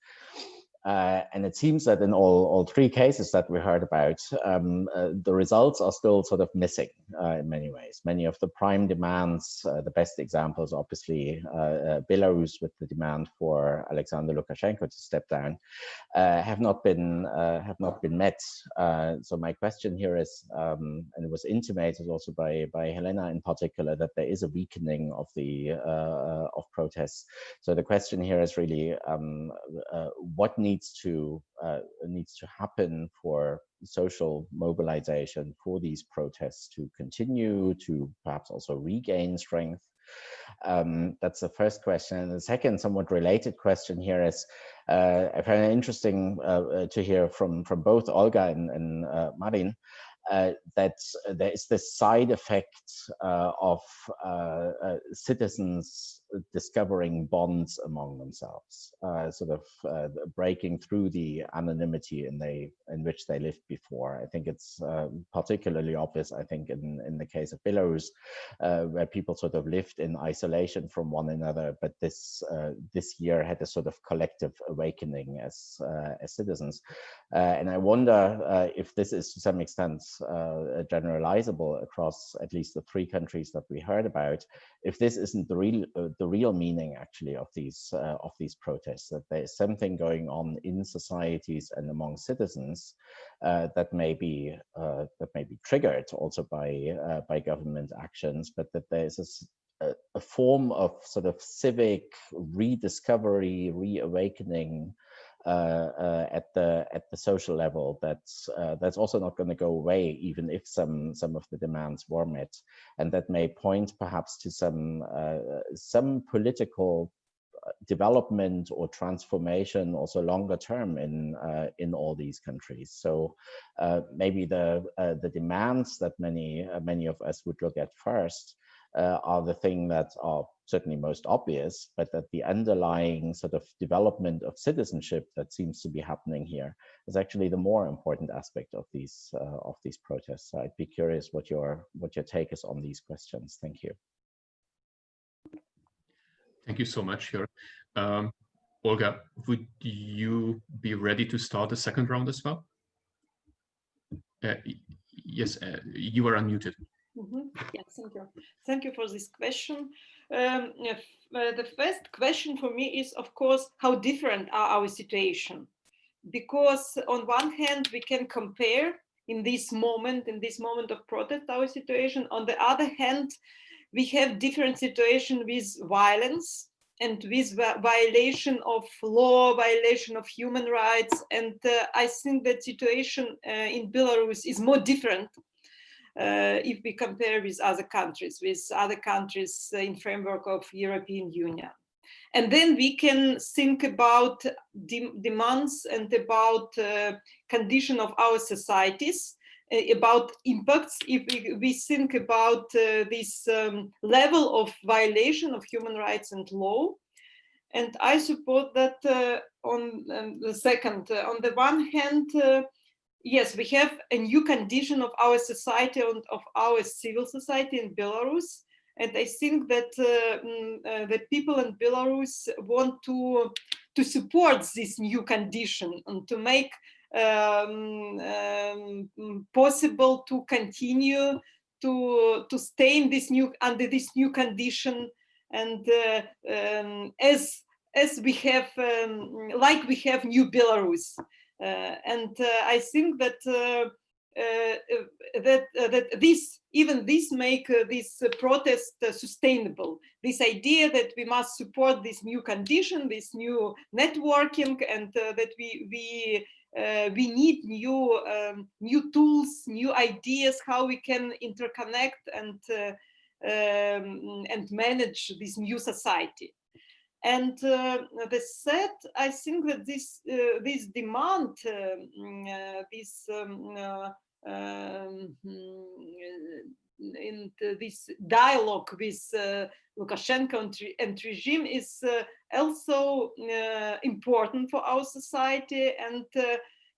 And it seems that in all three cases that we heard about, the results are still sort of missing in many ways. Many of the prime demands, the best examples, obviously, Belarus with the demand for Alexander Lukashenko to step down, have not been met. So my question here is, and it was intimated also by Helena in particular, that there is a weakening of the of protests. So the question here is really, what needs to happen for social mobilization for these protests to continue, to perhaps also regain strength? That's the first question. And the second, somewhat related question here is, I find it interesting to hear from both Olga and Marin, that there is this side effect of citizens discovering bonds among themselves, sort of breaking through the anonymity in which they lived before. I think it's particularly obvious, I think, in the case of Belarus, where people sort of lived in isolation from one another, but this year had a sort of collective awakening as citizens. And I wonder if this is to some extent generalizable across at least the three countries that we heard about, if this isn't the real meaning actually of these protests, that there is something going on in societies and among citizens that may be triggered also by government actions, but that there is a form of sort of civic rediscovery, reawakening at the social level that's also not going to go away, even if some of the demands were met, and that may point perhaps to some political development or transformation also longer term in all these countries. So maybe the demands that many of us would look at first are the thing that are certainly most obvious, but that the underlying sort of development of citizenship that seems to be happening here is actually the more important aspect of these protests. So I'd be curious what your take is on these questions. Thank you. Thank you so much, Jörg. Olga, would you be ready to start the second round as well? Yes, you are unmuted. Yes, thank you. Thank you for this question. The first question for me is, of course, how different are our situation? Because on one hand, we can compare in this moment of protest, our situation. On the other hand, we have different situation with violence and with violation of law, violation of human rights. And I think that situation in Belarus is more different if we compare with other countries in framework of European Union. And then we can think about demands and about condition of our societies, about impacts. If we think about this level of violation of human rights and law. And I suppose that on the one hand, yes, we have a new condition of our society and of our civil society in Belarus. And I think that the people in Belarus want to support this new condition and to make possible to continue to stay in this under this new condition, and as we have like we have new Belarus, and I think that that this make this protest sustainable. This idea that we must support this new condition, this new networking, and that we need new tools, new ideas how we can interconnect and manage this new society. And the third, I think that this demand, in this dialogue with Lukashenko and regime is also important for our society. And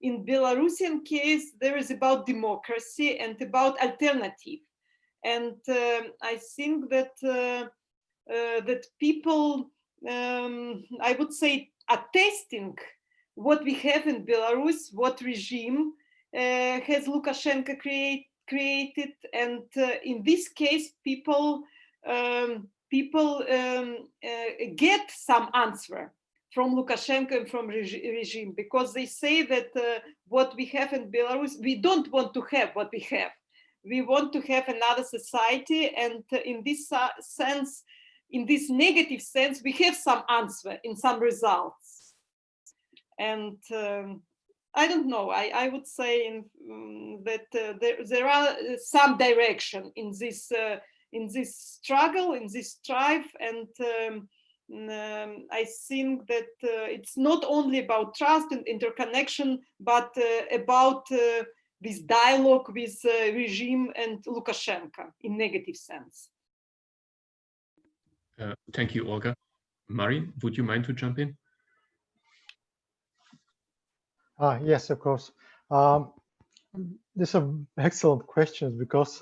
in Belarusian case, there is about democracy and about alternative. And I think that that people, I would say, are testing what we have in Belarus, what regime has Lukashenko created, and in this case, people get some answer from Lukashenko and from regime, because they say that what we have in Belarus, we don't want to have what we have. We want to have another society, and in this sense, in this negative sense, we have some answer in some results. And I don't know, I would say that there are some direction in this struggle, in this strife, and I think that it's not only about trust and interconnection, but about this dialogue with regime and Lukashenko in negative sense. Thank you, Olga. Marin, would you mind to jump in? Yes, of course. These are excellent questions, because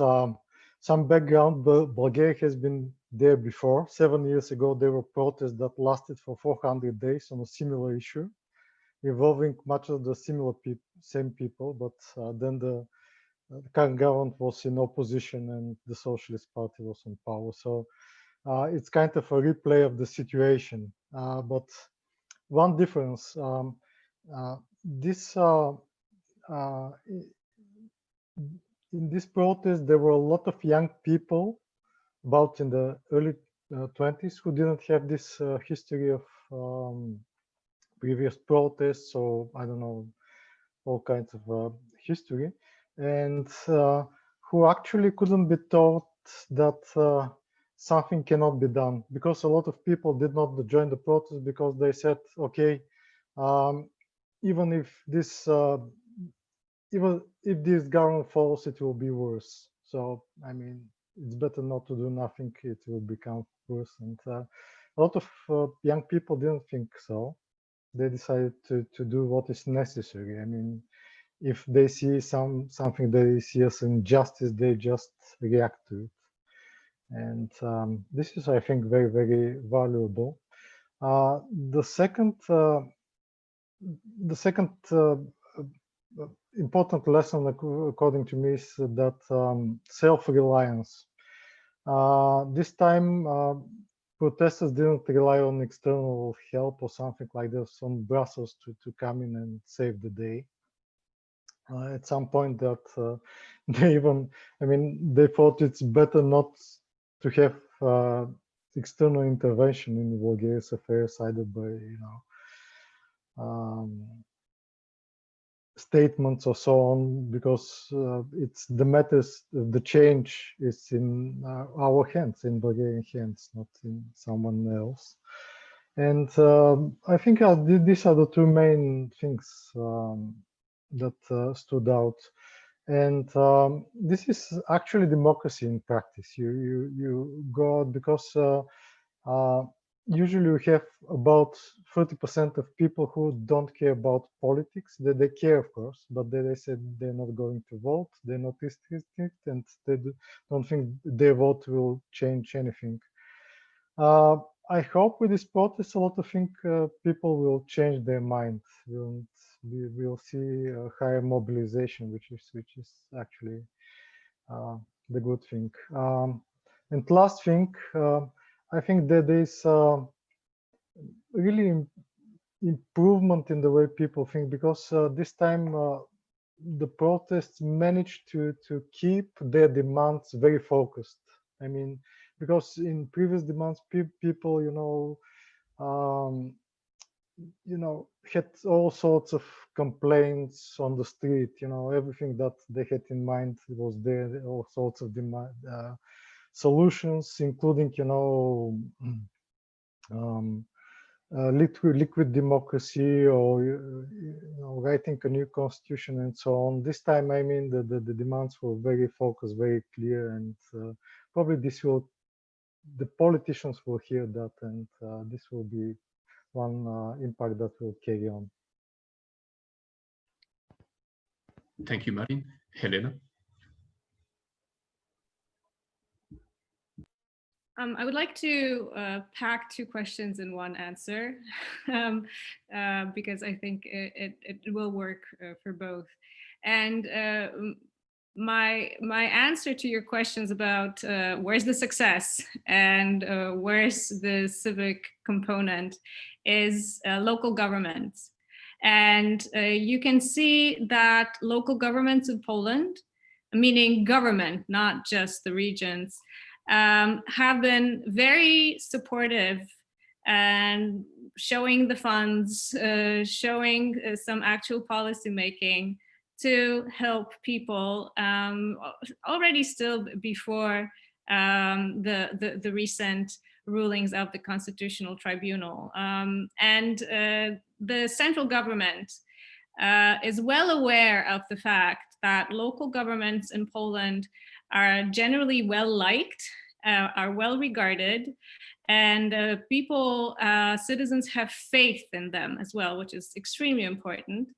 some background, Bulgaria has been there before. 7 years ago, there were protests that lasted for 400 days on a similar issue, involving much of the same people, but then the current government was in opposition and the Socialist Party was in power. So it's kind of a replay of the situation. But one difference, in this protest, there were a lot of young people, about in the early 20s who didn't have this history of previous protests, or I don't know, all kinds of history, and who actually couldn't be taught that something cannot be done, because a lot of people did not join the protest because they said, okay, even if this government falls, it will be worse. So I mean, it's better not to do nothing, it will become worse. And a lot of young people didn't think so. They decided to do what is necessary. I mean, if they see something they see as injustice, they just react to it. And this is, I think, very, very valuable. The second important lesson, according to me, is that self-reliance. This time, protesters didn't rely on external help or something like this from Brussels to come in and save the day. At some point that they even, I mean, they thought it's better not to have external intervention in Bulgaria's affairs, either by, statements or so on, because it's the matters, the change is in our hands, in Bulgarian hands, not in someone else. And I think these are the two main things that stood out. And this is actually democracy in practice. You go out because usually we have about 30% of people who don't care about politics. They care, of course, but they said they're not going to vote, they're not interested, and they don't think their vote will change anything. I hope with this protest, a lot of people will change their mind. We will see a higher mobilization, which is actually the good thing. And last thing, I think that there is really improvement in the way people think, because this time the protests managed to keep their demands very focused. I mean, because in previous demands, people, had all sorts of complaints on the street. Everything that they had in mind was there. All sorts of solutions, including, liquid democracy, or writing a new constitution and so on. This time, I mean, the demands were very focused, very clear, and probably the politicians will hear that, and this will be one impact that will carry on. Thank you, Marin. Helena? I would like to pack two questions in one answer, because I think it will work for both. And my answer to your questions about where's the success and where's the civic component is local governments. And you can see that local governments in Poland, meaning government, not just the regions, have been very supportive and showing the funds, showing some actual policy making to help people already still before the recent rulings of the Constitutional Tribunal. And the central government is well aware of the fact that local governments in Poland are generally well liked, are well regarded, and people, citizens have faith in them as well, which is extremely important.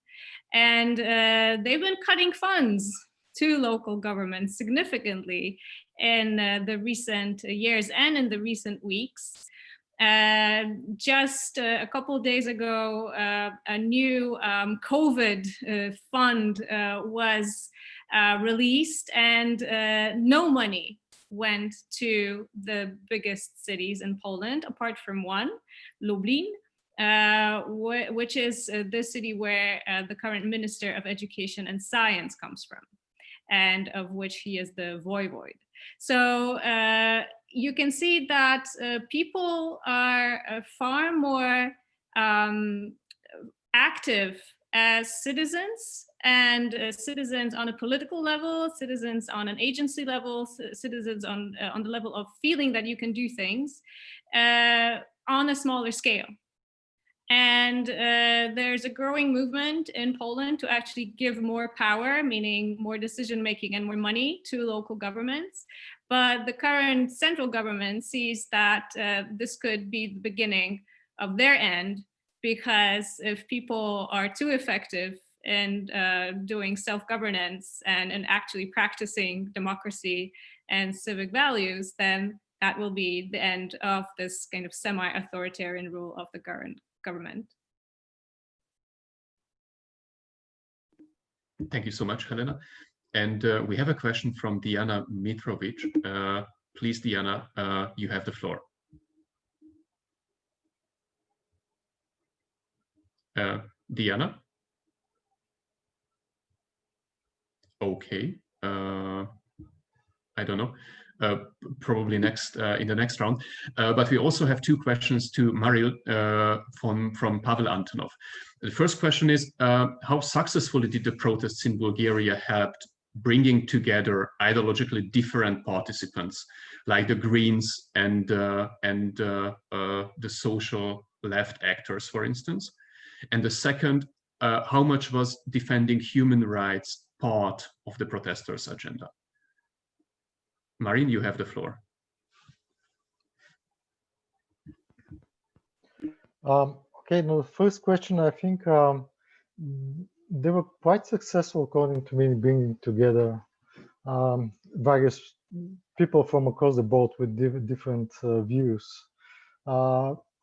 And they've been cutting funds to local governments significantly in the recent years and in the recent weeks. Just a couple of days ago, a new COVID fund was released, and no money went to the biggest cities in Poland, apart from one, Lublin, which is the city where the current Minister of Education and Science comes from, and of which he is the voivode. So you can see that people are far more active as citizens, and citizens on a political level, citizens on an agency level, citizens on the level of feeling that you can do things on a smaller scale. And there's a growing movement in Poland to actually give more power, meaning more decision-making and more money to local governments. But the current central government sees that this could be the beginning of their end, because if people are too effective in doing self-governance and actually practicing democracy and civic values, then that will be the end of this kind of semi-authoritarian rule of the current government. Thank you so much, Helena. And we have a question from Diana Mitrovic. Please, Diana, you have the floor. Diana? Okay. I don't know. Probably next in the next round. But we also have two questions to Marin from Pavel Antonov. The first question is, how successfully did the protests in Bulgaria help bringing together ideologically different participants, like the Greens and the social left actors, for instance? And the second, how much was defending human rights part of the protesters' agenda? Marin, you have the floor. Okay, now the first question, I think they were quite successful, according to me, bringing together various people from across the board with different views.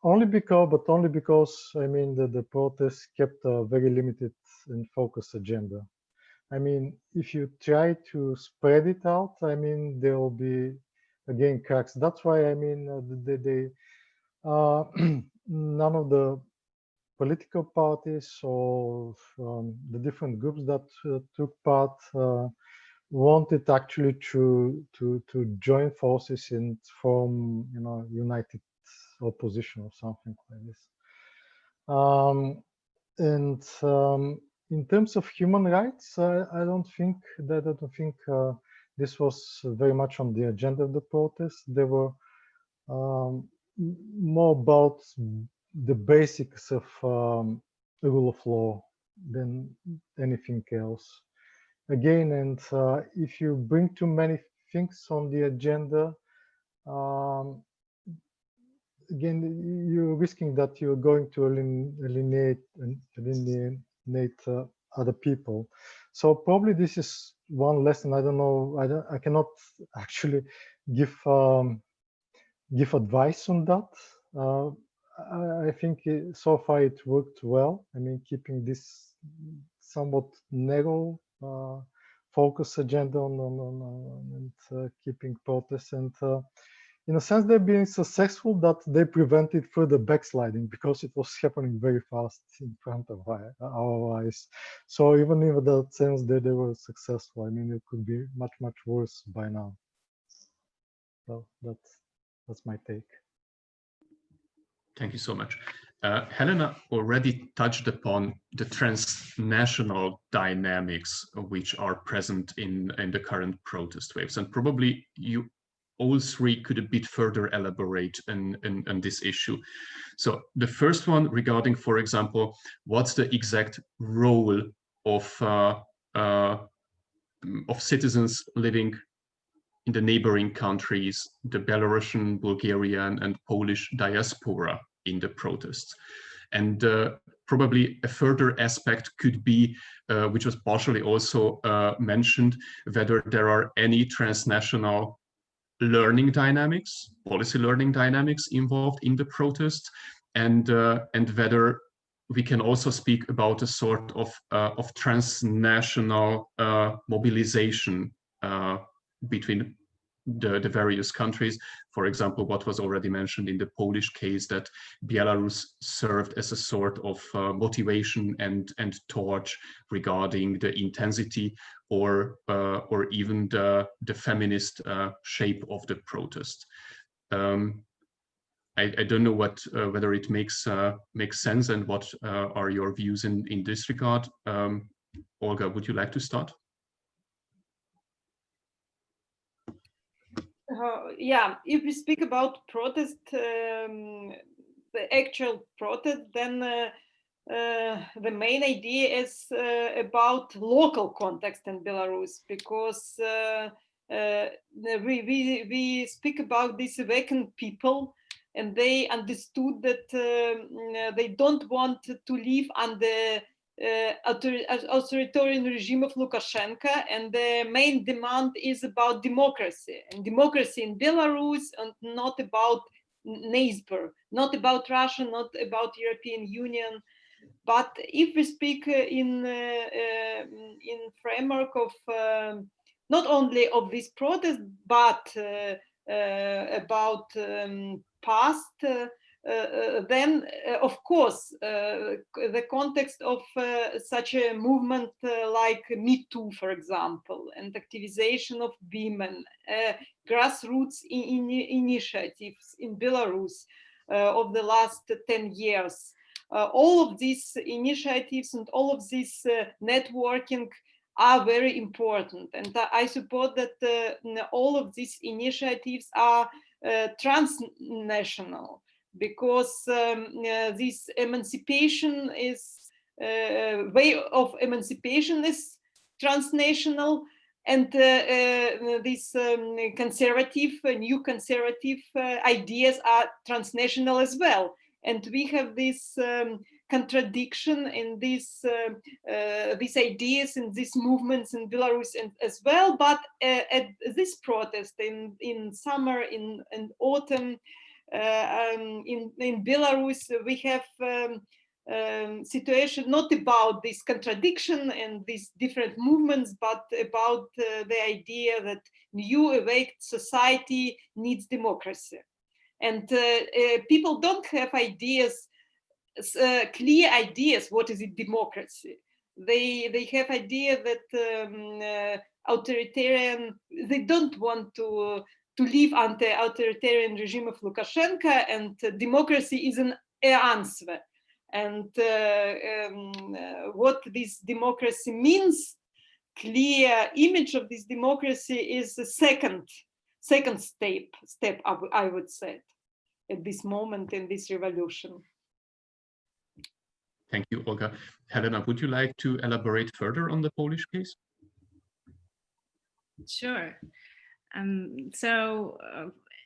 Only because I mean the protests kept a very limited and focused agenda. I mean, if you try to spread it out, I mean, there will be again cracks. That's why I mean none of the political parties or the different groups that took part wanted actually to join forces and form, you know, united opposition or something like this. In terms of human rights, I don't think this was very much on the agenda of the protests. They were more about the basics of rule of law than anything else. Again, and if you bring too many things on the agenda, again, you're risking that you're going to alienate other people. So probably this is one lesson. I don't know. I cannot actually give advice on that. I think so far it worked well. I mean, keeping this somewhat narrow focus agenda on keeping protests, and in a sense they're being successful that they prevented further backsliding, because it was happening very fast in front of our eyes. So even in that sense that they were successful, I mean, it could be much worse by now. So that's my take. Thank you so much. Helena already touched upon the transnational dynamics which are present in the current protest waves, and probably you all three could a bit further elaborate on this issue. So the first one regarding, for example, what's the exact role of citizens living in the neighboring countries, the Belarusian, Bulgarian, and Polish diaspora in the protests. And probably a further aspect could be, which was partially also mentioned, whether there are any transnational learning dynamics, policy learning dynamics involved in the protests, and whether we can also speak about a sort of transnational mobilization between the various countries. For example, what was already mentioned in the Polish case, that Belarus served as a sort of motivation and torch regarding the intensity or even the feminist shape of the protest. I don't know whether it makes sense, and what are your views in this regard. Olga, would you like to start? Yeah, if we speak about protest, the actual protest, then the main idea is about local context in Belarus, because we speak about these awakened people, and they understood that they don't want to live under authoritarian regime of Lukashenko, and the main demand is about democracy, and democracy in Belarus, and not about neighbor, not about Russia, not about European Union. But if we speak in framework of not only of this protest, but about past, then of course the context of such a movement like Me Too, for example, and activization of women, grassroots initiatives in Belarus of the last 10 years. All of these initiatives and all of this networking are very important, and I support that all of these initiatives are transnational, because this emancipation is way of emancipation is transnational, and these conservative, new conservative ideas are transnational as well. And we have this contradiction in these ideas and these movements in Belarus as well. But at this protest in summer, in autumn, in Belarus, we have situation not about this contradiction and these different movements, but about the idea that new awake society needs democracy. And people don't have ideas, clear ideas, what is it democracy. They have idea that authoritarian, they don't want to live under authoritarian regime of Lukashenko, and democracy is an answer. And what this democracy means, clear image of this democracy is the second step, I would say, at this moment in this revolution. Thank you, Olga. Helena, would you like to elaborate further on the Polish case? Sure. So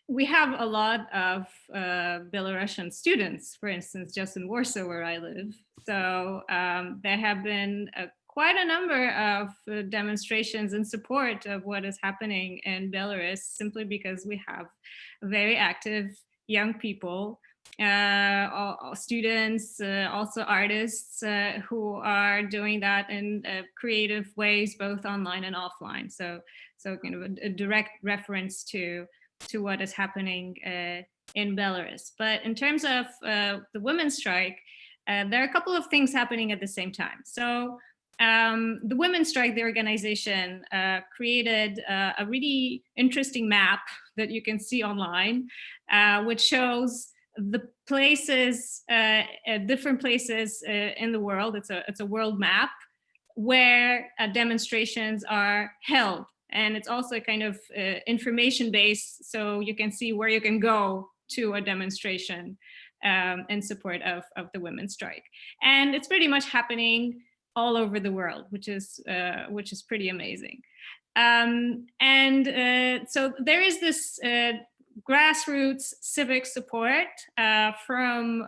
we have a lot of Belarusian students, for instance, just in Warsaw, where I live. So there have been quite a number of demonstrations in support of what is happening in Belarus, simply because we have very active young people, students, also artists who are doing that in creative ways, both online and offline. So kind of a direct reference to what is happening in Belarus. But in terms of the women's strike, there are a couple of things happening at the same time. So the Women's Strike, the organization, created a really interesting map that you can see online, which shows the places, different places in the world. It's a world map where demonstrations are held. And it's also kind of information based, so you can see where you can go to a demonstration in support of the women's strike. And it's pretty much happening all over the world, which is pretty amazing. So there is this grassroots civic support from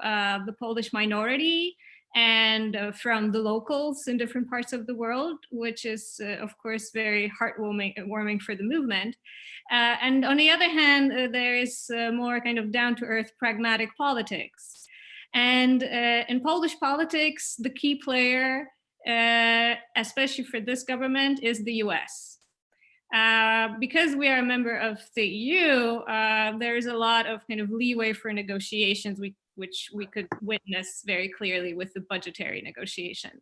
the Polish minority and from the locals in different parts of the world, which is, of course, very heartwarming for the movement. And on the other hand, there is more kind of down-to-earth pragmatic politics. And in Polish politics, the key player, especially for this government, is the US. Because we are a member of the EU, there's a lot of kind of leeway for negotiations. We which we could witness very clearly with the budgetary negotiations.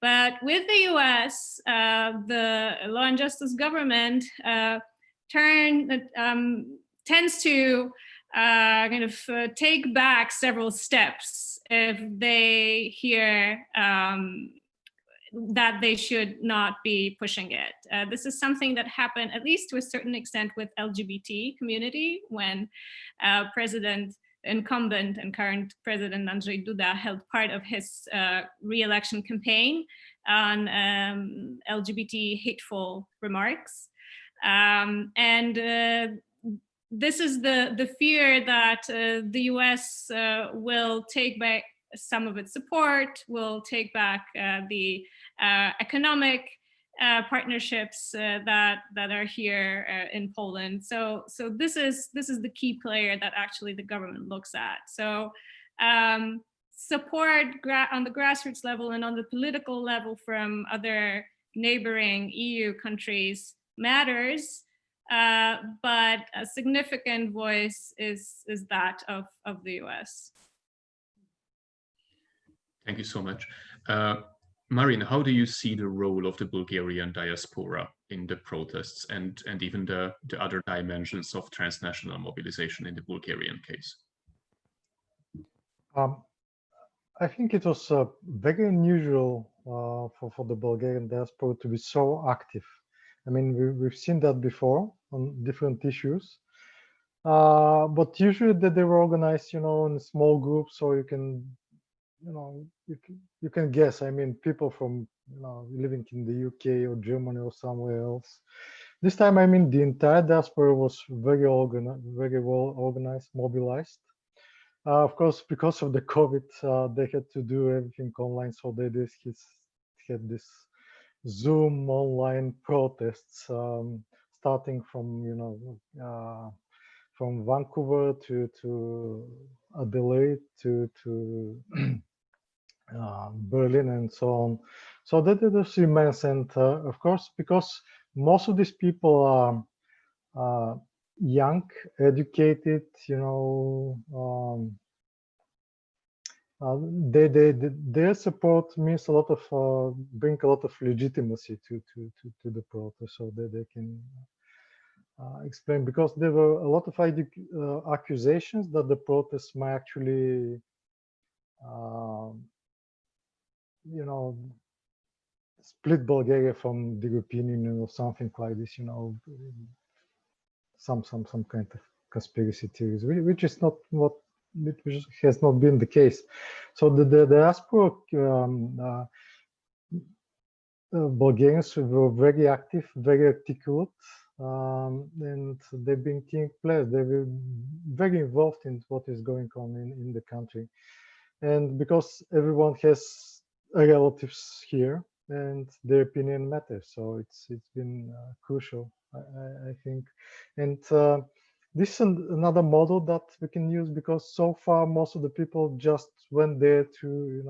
But with the US, the Law and Justice government tends to take back several steps if they hear that they should not be pushing it. This is something that happened, at least to a certain extent, with LGBT community when incumbent and current President Andrzej Duda held part of his re-election campaign on LGBT hateful remarks. This is the fear that the US will take back some of its support, will take back the economic partnerships that are here in Poland. So this is the key player that actually the government looks at. So support on the grassroots level and on the political level from other neighboring EU countries matters, but a significant voice is that of the US. Thank you so much. Marin, how do you see the role of the Bulgarian diaspora in the protests and even the other dimensions of transnational mobilization in the Bulgarian case? I think it was very unusual for the Bulgarian diaspora to be so active. I mean, we've seen that before on different issues, but usually they were organized, in small groups, so you can guess. I mean, people from living in the UK or Germany or somewhere else. This time, I mean, the entire diaspora was very well organized, mobilized. Of course, because of the COVID, they had to do everything online, so they had this Zoom online protests, starting from from Vancouver to Adelaide to Berlin and so on. So that was immense, and of course, because most of these people are young, educated, their support means a lot of bring a lot of legitimacy to the protest, so that they can explain, because there were a lot of accusations that the protests might actually split Bulgaria from the European Union or something like this, some kind of conspiracy theories, which is not which has not been the case. So the diaspora Bulgarians were very active, very articulate, and they've been taking place. They were very involved in what is going on in the country, and because everyone has relatives here, and their opinion matters, so it's been crucial, I think. And this is another model that we can use, because so far most of the people just went there to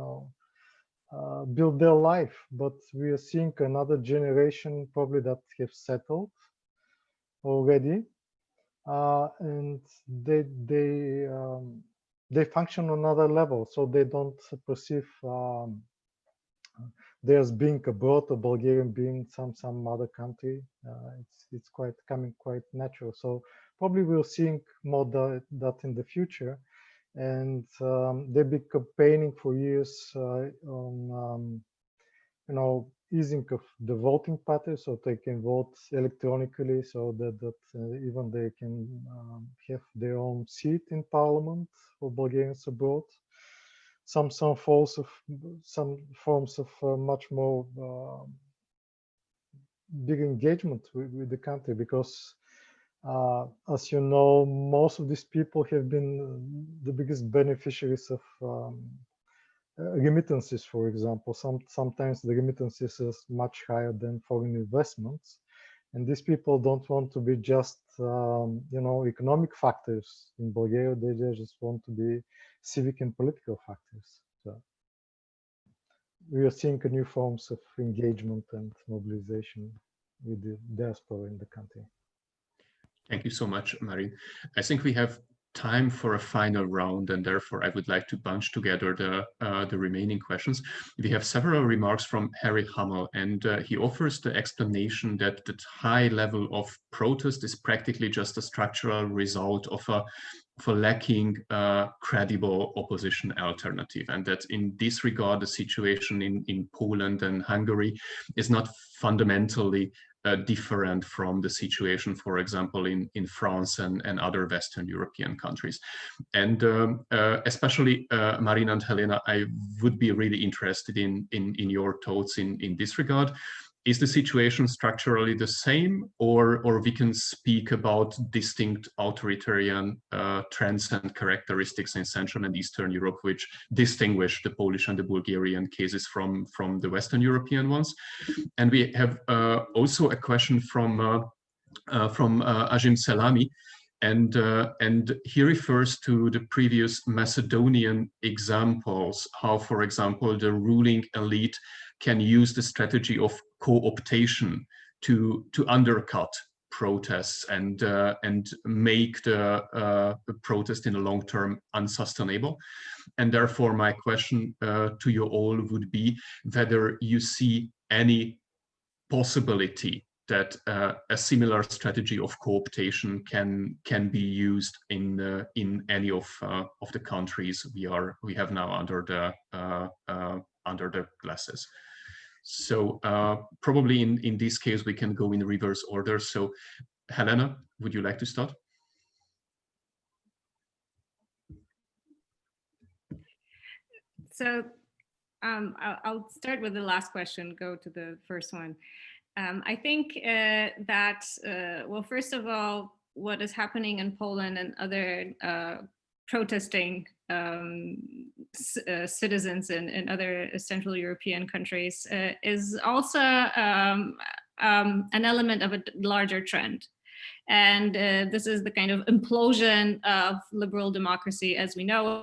build their life, but we are seeing another generation probably that have settled already, and they function on another level, so they don't perceive there's being abroad, a Bulgarian being some other country. It's coming quite natural. So probably we're seeing more that in the future, and they've been campaigning for years on easing of the voting pattern, so they can vote electronically, so that even they can have their own seat in parliament for Bulgarians abroad. Some forms of much more big engagement with the country, because as you know, most of these people have been the biggest beneficiaries of remittances, for example. Sometimes the remittances is much higher than foreign investments, and these people don't want to be just economic factors in Bulgaria. They just want to be civic and political factors. So we are seeing new forms of engagement and mobilization with the diaspora in the country. Thank you so much, Marin. I think we have time for a final round, and therefore I would like to bunch together the remaining questions. We have several remarks from Harry Hummel, and he offers the explanation that the high level of protest is practically just a structural result of a lacking credible opposition alternative, and that in this regard the situation in Poland and Hungary is not fundamentally different from the situation, for example, in France and other Western European countries. And especially Marin and Helena, I would be really interested in your thoughts in this regard. Is the situation structurally the same, or we can speak about distinct authoritarian trends and characteristics in Central and Eastern Europe, which distinguish the Polish and the Bulgarian cases from the Western European ones? And we have also a question from Ajim Selami, and he refers to the previous Macedonian examples, how, for example, the ruling elite can use the strategy of co-optation to undercut protests and make the protest in the long term unsustainable. And therefore, my question to you all would be whether you see any possibility that a similar strategy of co-optation can be used in any of the countries we have now under the glasses. So probably in this case we can go in reverse order. So Helena, would you like to start? So I'll start with the last question, go to the first one. I think that, well, first of all, what is happening in Poland and other protesting citizens in other Central European countries is also an element of a larger trend. And this is the kind of implosion of liberal democracy as we know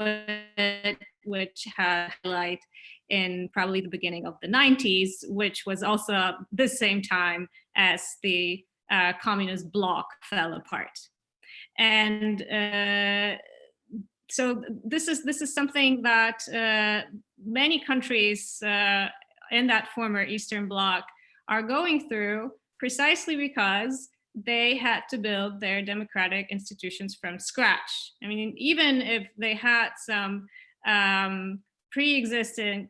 it, which had highlight in probably the beginning of the 90s, which was also the same time as the communist bloc fell apart. And so this is something that many countries in that former Eastern Bloc are going through, precisely because they had to build their democratic institutions from scratch. I mean, even if they had some pre-existing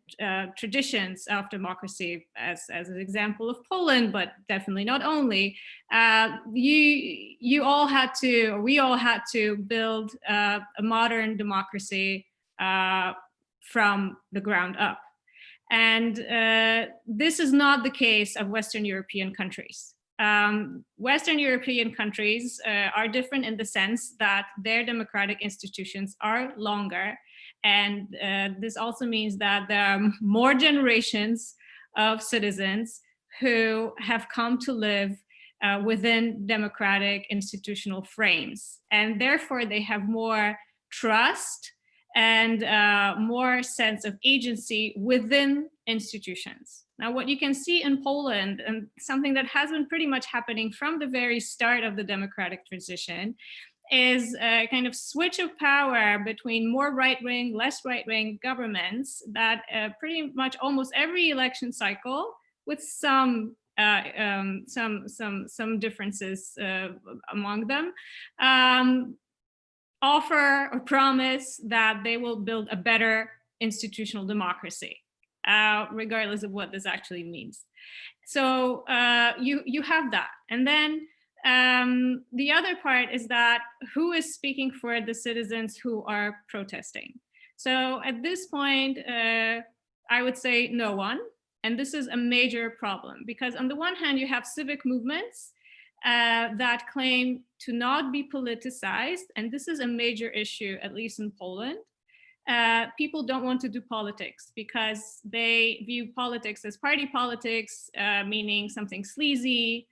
traditions of democracy, as an example of Poland, but definitely not only, we all had to build a modern democracy from the ground up. And this is not the case of Western European countries. Western European countries are different in the sense that their democratic institutions are longer. And this also means that there are more generations of citizens who have come to live within democratic institutional frames. And therefore, they have more trust and more sense of agency within institutions. Now, what you can see in Poland, and something that has been pretty much happening from the very start of the democratic transition, is a kind of switch of power between more right-wing, less right-wing governments that pretty much almost every election cycle, with some differences among them, offer or promise that they will build a better institutional democracy, regardless of what this actually means. So you have that. And then the other part is that who is speaking for the citizens who are protesting? So at this point, I would say no one. And this is a major problem because on the one hand, you have civic movements that claim to not be politicized. And this is a major issue, at least in Poland. People don't want to do politics because they view politics as party politics, meaning something sleazy,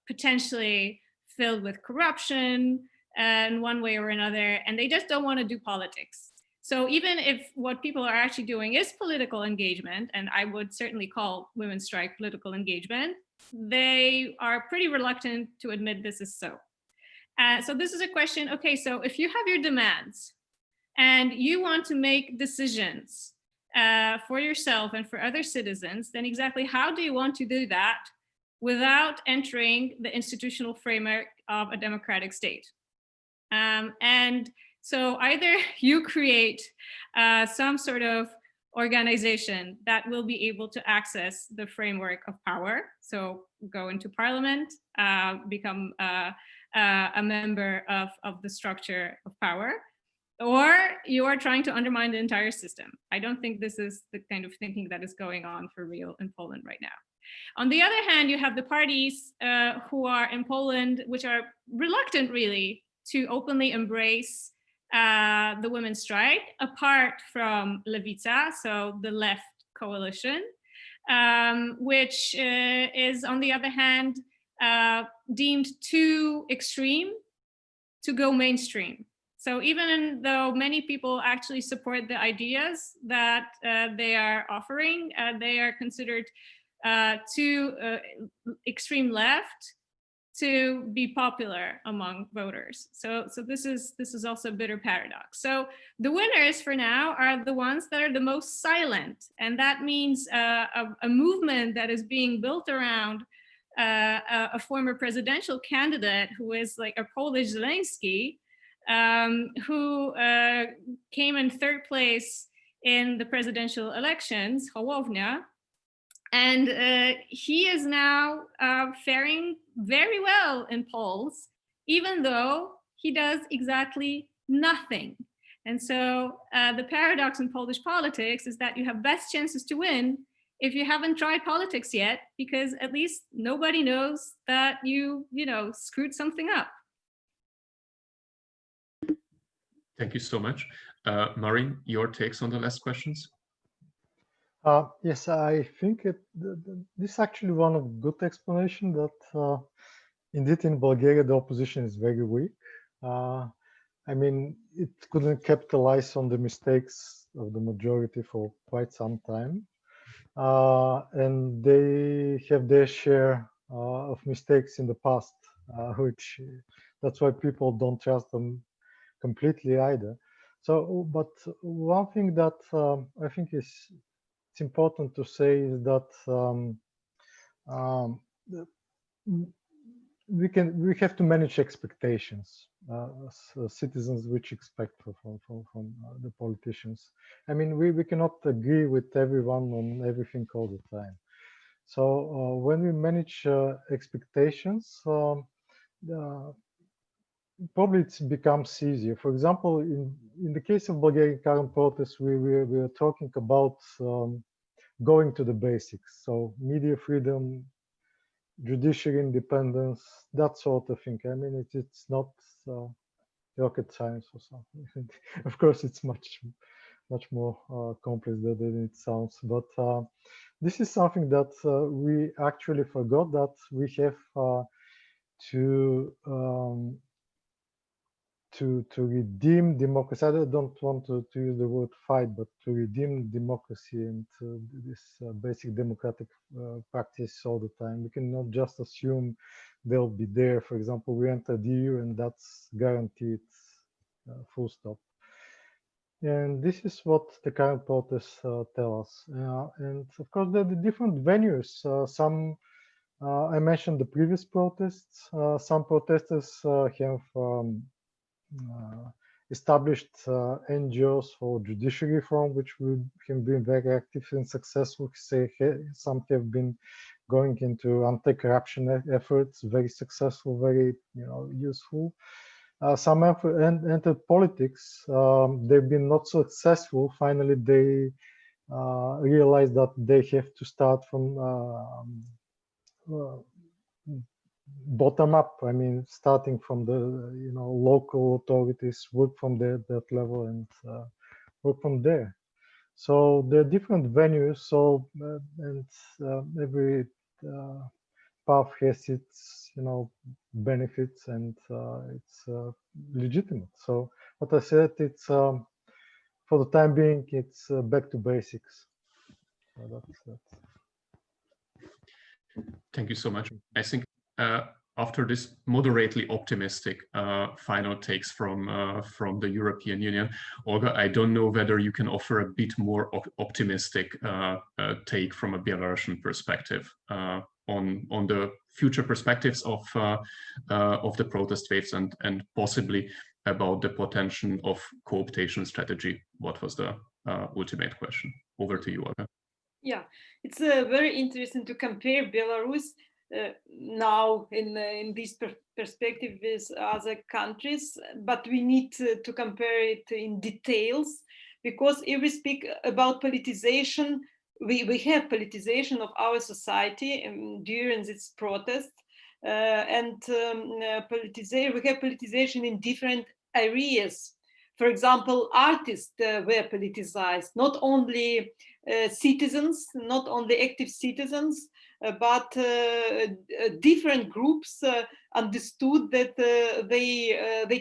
potentially filled with corruption in one way or another, and they just don't want to do politics. So even if what people are actually doing is political engagement, and I would certainly call women's strike political engagement, they are pretty reluctant to admit this is so. So this is a question, okay, so if you have your demands and you want to make decisions for yourself and for other citizens, then exactly how do you want to do that without entering the institutional framework of a democratic state? And so either you create some sort of organization that will be able to access the framework of power, so go into parliament, become a member of the structure of power, or you are trying to undermine the entire system. I don't think this is the kind of thinking that is going on for real in Poland right now. On the other hand, you have the parties who are in Poland, which are reluctant really to openly embrace the women's strike, apart from Lewica, so the left coalition, which is on the other hand deemed too extreme to go mainstream. So even though many people actually support the ideas that they are offering, they are considered too extreme left to be popular among voters. So this is also a bitter paradox. So the winners for now are the ones that are the most silent, and that means a movement that is being built around a former presidential candidate who is like a Polish Lessenski, who came in third place in the presidential elections, Hołownia. And he is now faring very well in polls, even though he does exactly nothing. And so the paradox in Polish politics is that you have best chances to win if you haven't tried politics yet, because at least nobody knows that you screwed something up. Thank you so much. Marin, your takes on the last questions? Yes, I think this is actually one of good explanation that indeed in Bulgaria the opposition is very weak. I mean, it couldn't capitalize on the mistakes of the majority for quite some time, and they have their share of mistakes in the past, which that's why people don't trust them completely either. So, but one thing that I think it's important to say is that we have to manage expectations as citizens, which expect from the politicians. I mean, we cannot agree with everyone on everything all the time. So when we manage expectations, probably it becomes easier. For example, in the case of Bulgarian current protests, we are talking about going to the basics. So media freedom, judiciary independence, that sort of thing. I mean, it's not rocket science or something. Of course, it's much more complex than it sounds. But this is something that we actually forgot, that we have to redeem democracy. I don't want to use the word fight, but to redeem democracy and this basic democratic practice all the time. We cannot just assume they'll be there. For example, we entered the EU and that's guaranteed, full stop. And this is what the current protests tell us. And of course, there are the different venues. Some I mentioned the previous protests. Some protesters have established NGOs for judiciary reform, which have been very active and successful. Some have been going into anti-corruption efforts, very successful, very useful. Some entered politics. They've been not so successful. Finally, they realized that they have to start from bottom up. I mean, starting from the local authorities, work from that level and work from there. So there are different venues. So and every path has its benefits, and it's legitimate. So what I said, it's for the time being, it's back to basics. So that's. Thank you so much. I think after this moderately optimistic final takes from the European Union, Olga, I don't know whether you can offer a bit more optimistic take from a Belarusian perspective on the future perspectives of the protest waves and possibly about the potential of co-optation strategy. What was the ultimate question? Over to you, Olga. Yeah, it's very interesting to compare Belarus now in this perspective with other countries, but we need to compare it in details, because if we speak about politicization, we have politicization of our society during this protest, and we have politicization in different areas. For example, artists were politicized, not only citizens, not only active citizens, but different groups understood that they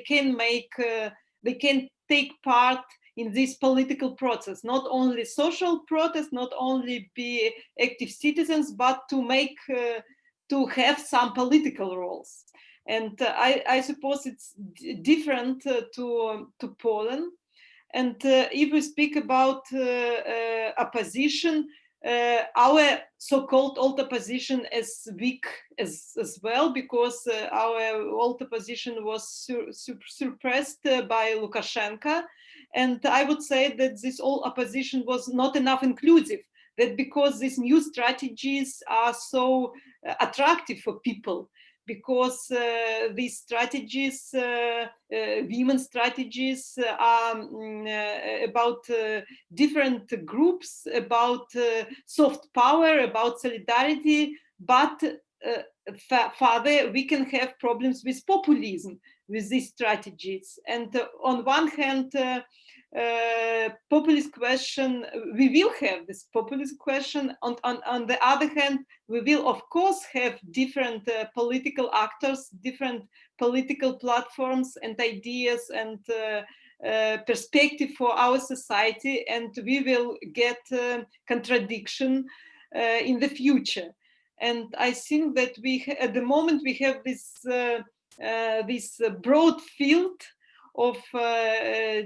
can take part in this political process, not only social protest, not only be active citizens, but to have some political roles. And I suppose it's different to Poland. And if we speak about opposition, our so-called old opposition is weak as well, because our old opposition was suppressed by Lukashenko. And I would say that this old opposition was not enough inclusive, that because these new strategies are so attractive for people, because these strategies, women's strategies, are about different groups, about soft power, about solidarity, but further we can have problems with populism with these strategies. And on one hand, populist question, we will have this populist question. On the other hand, we will of course have different political actors, different political platforms and ideas and perspective for our society, and we will get contradiction in the future. And I think that at the moment we have this broad field of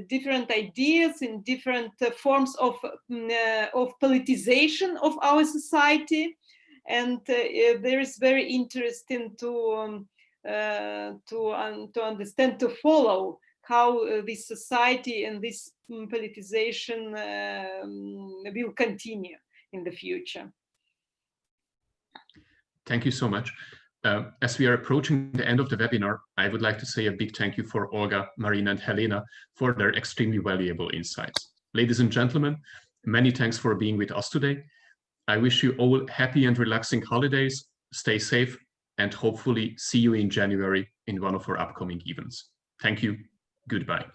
different ideas in different forms of politicization of our society, and there is very interesting to understand, to follow how this society and this politicization will continue in the future. Thank you so much. As we are approaching the end of the webinar, I would like to say a big thank you for Olga, Marin, and Helena for their extremely valuable insights. Ladies and gentlemen, many thanks for being with us today. I wish you all happy and relaxing holidays, stay safe, and hopefully see you in January in one of our upcoming events. Thank you. Goodbye.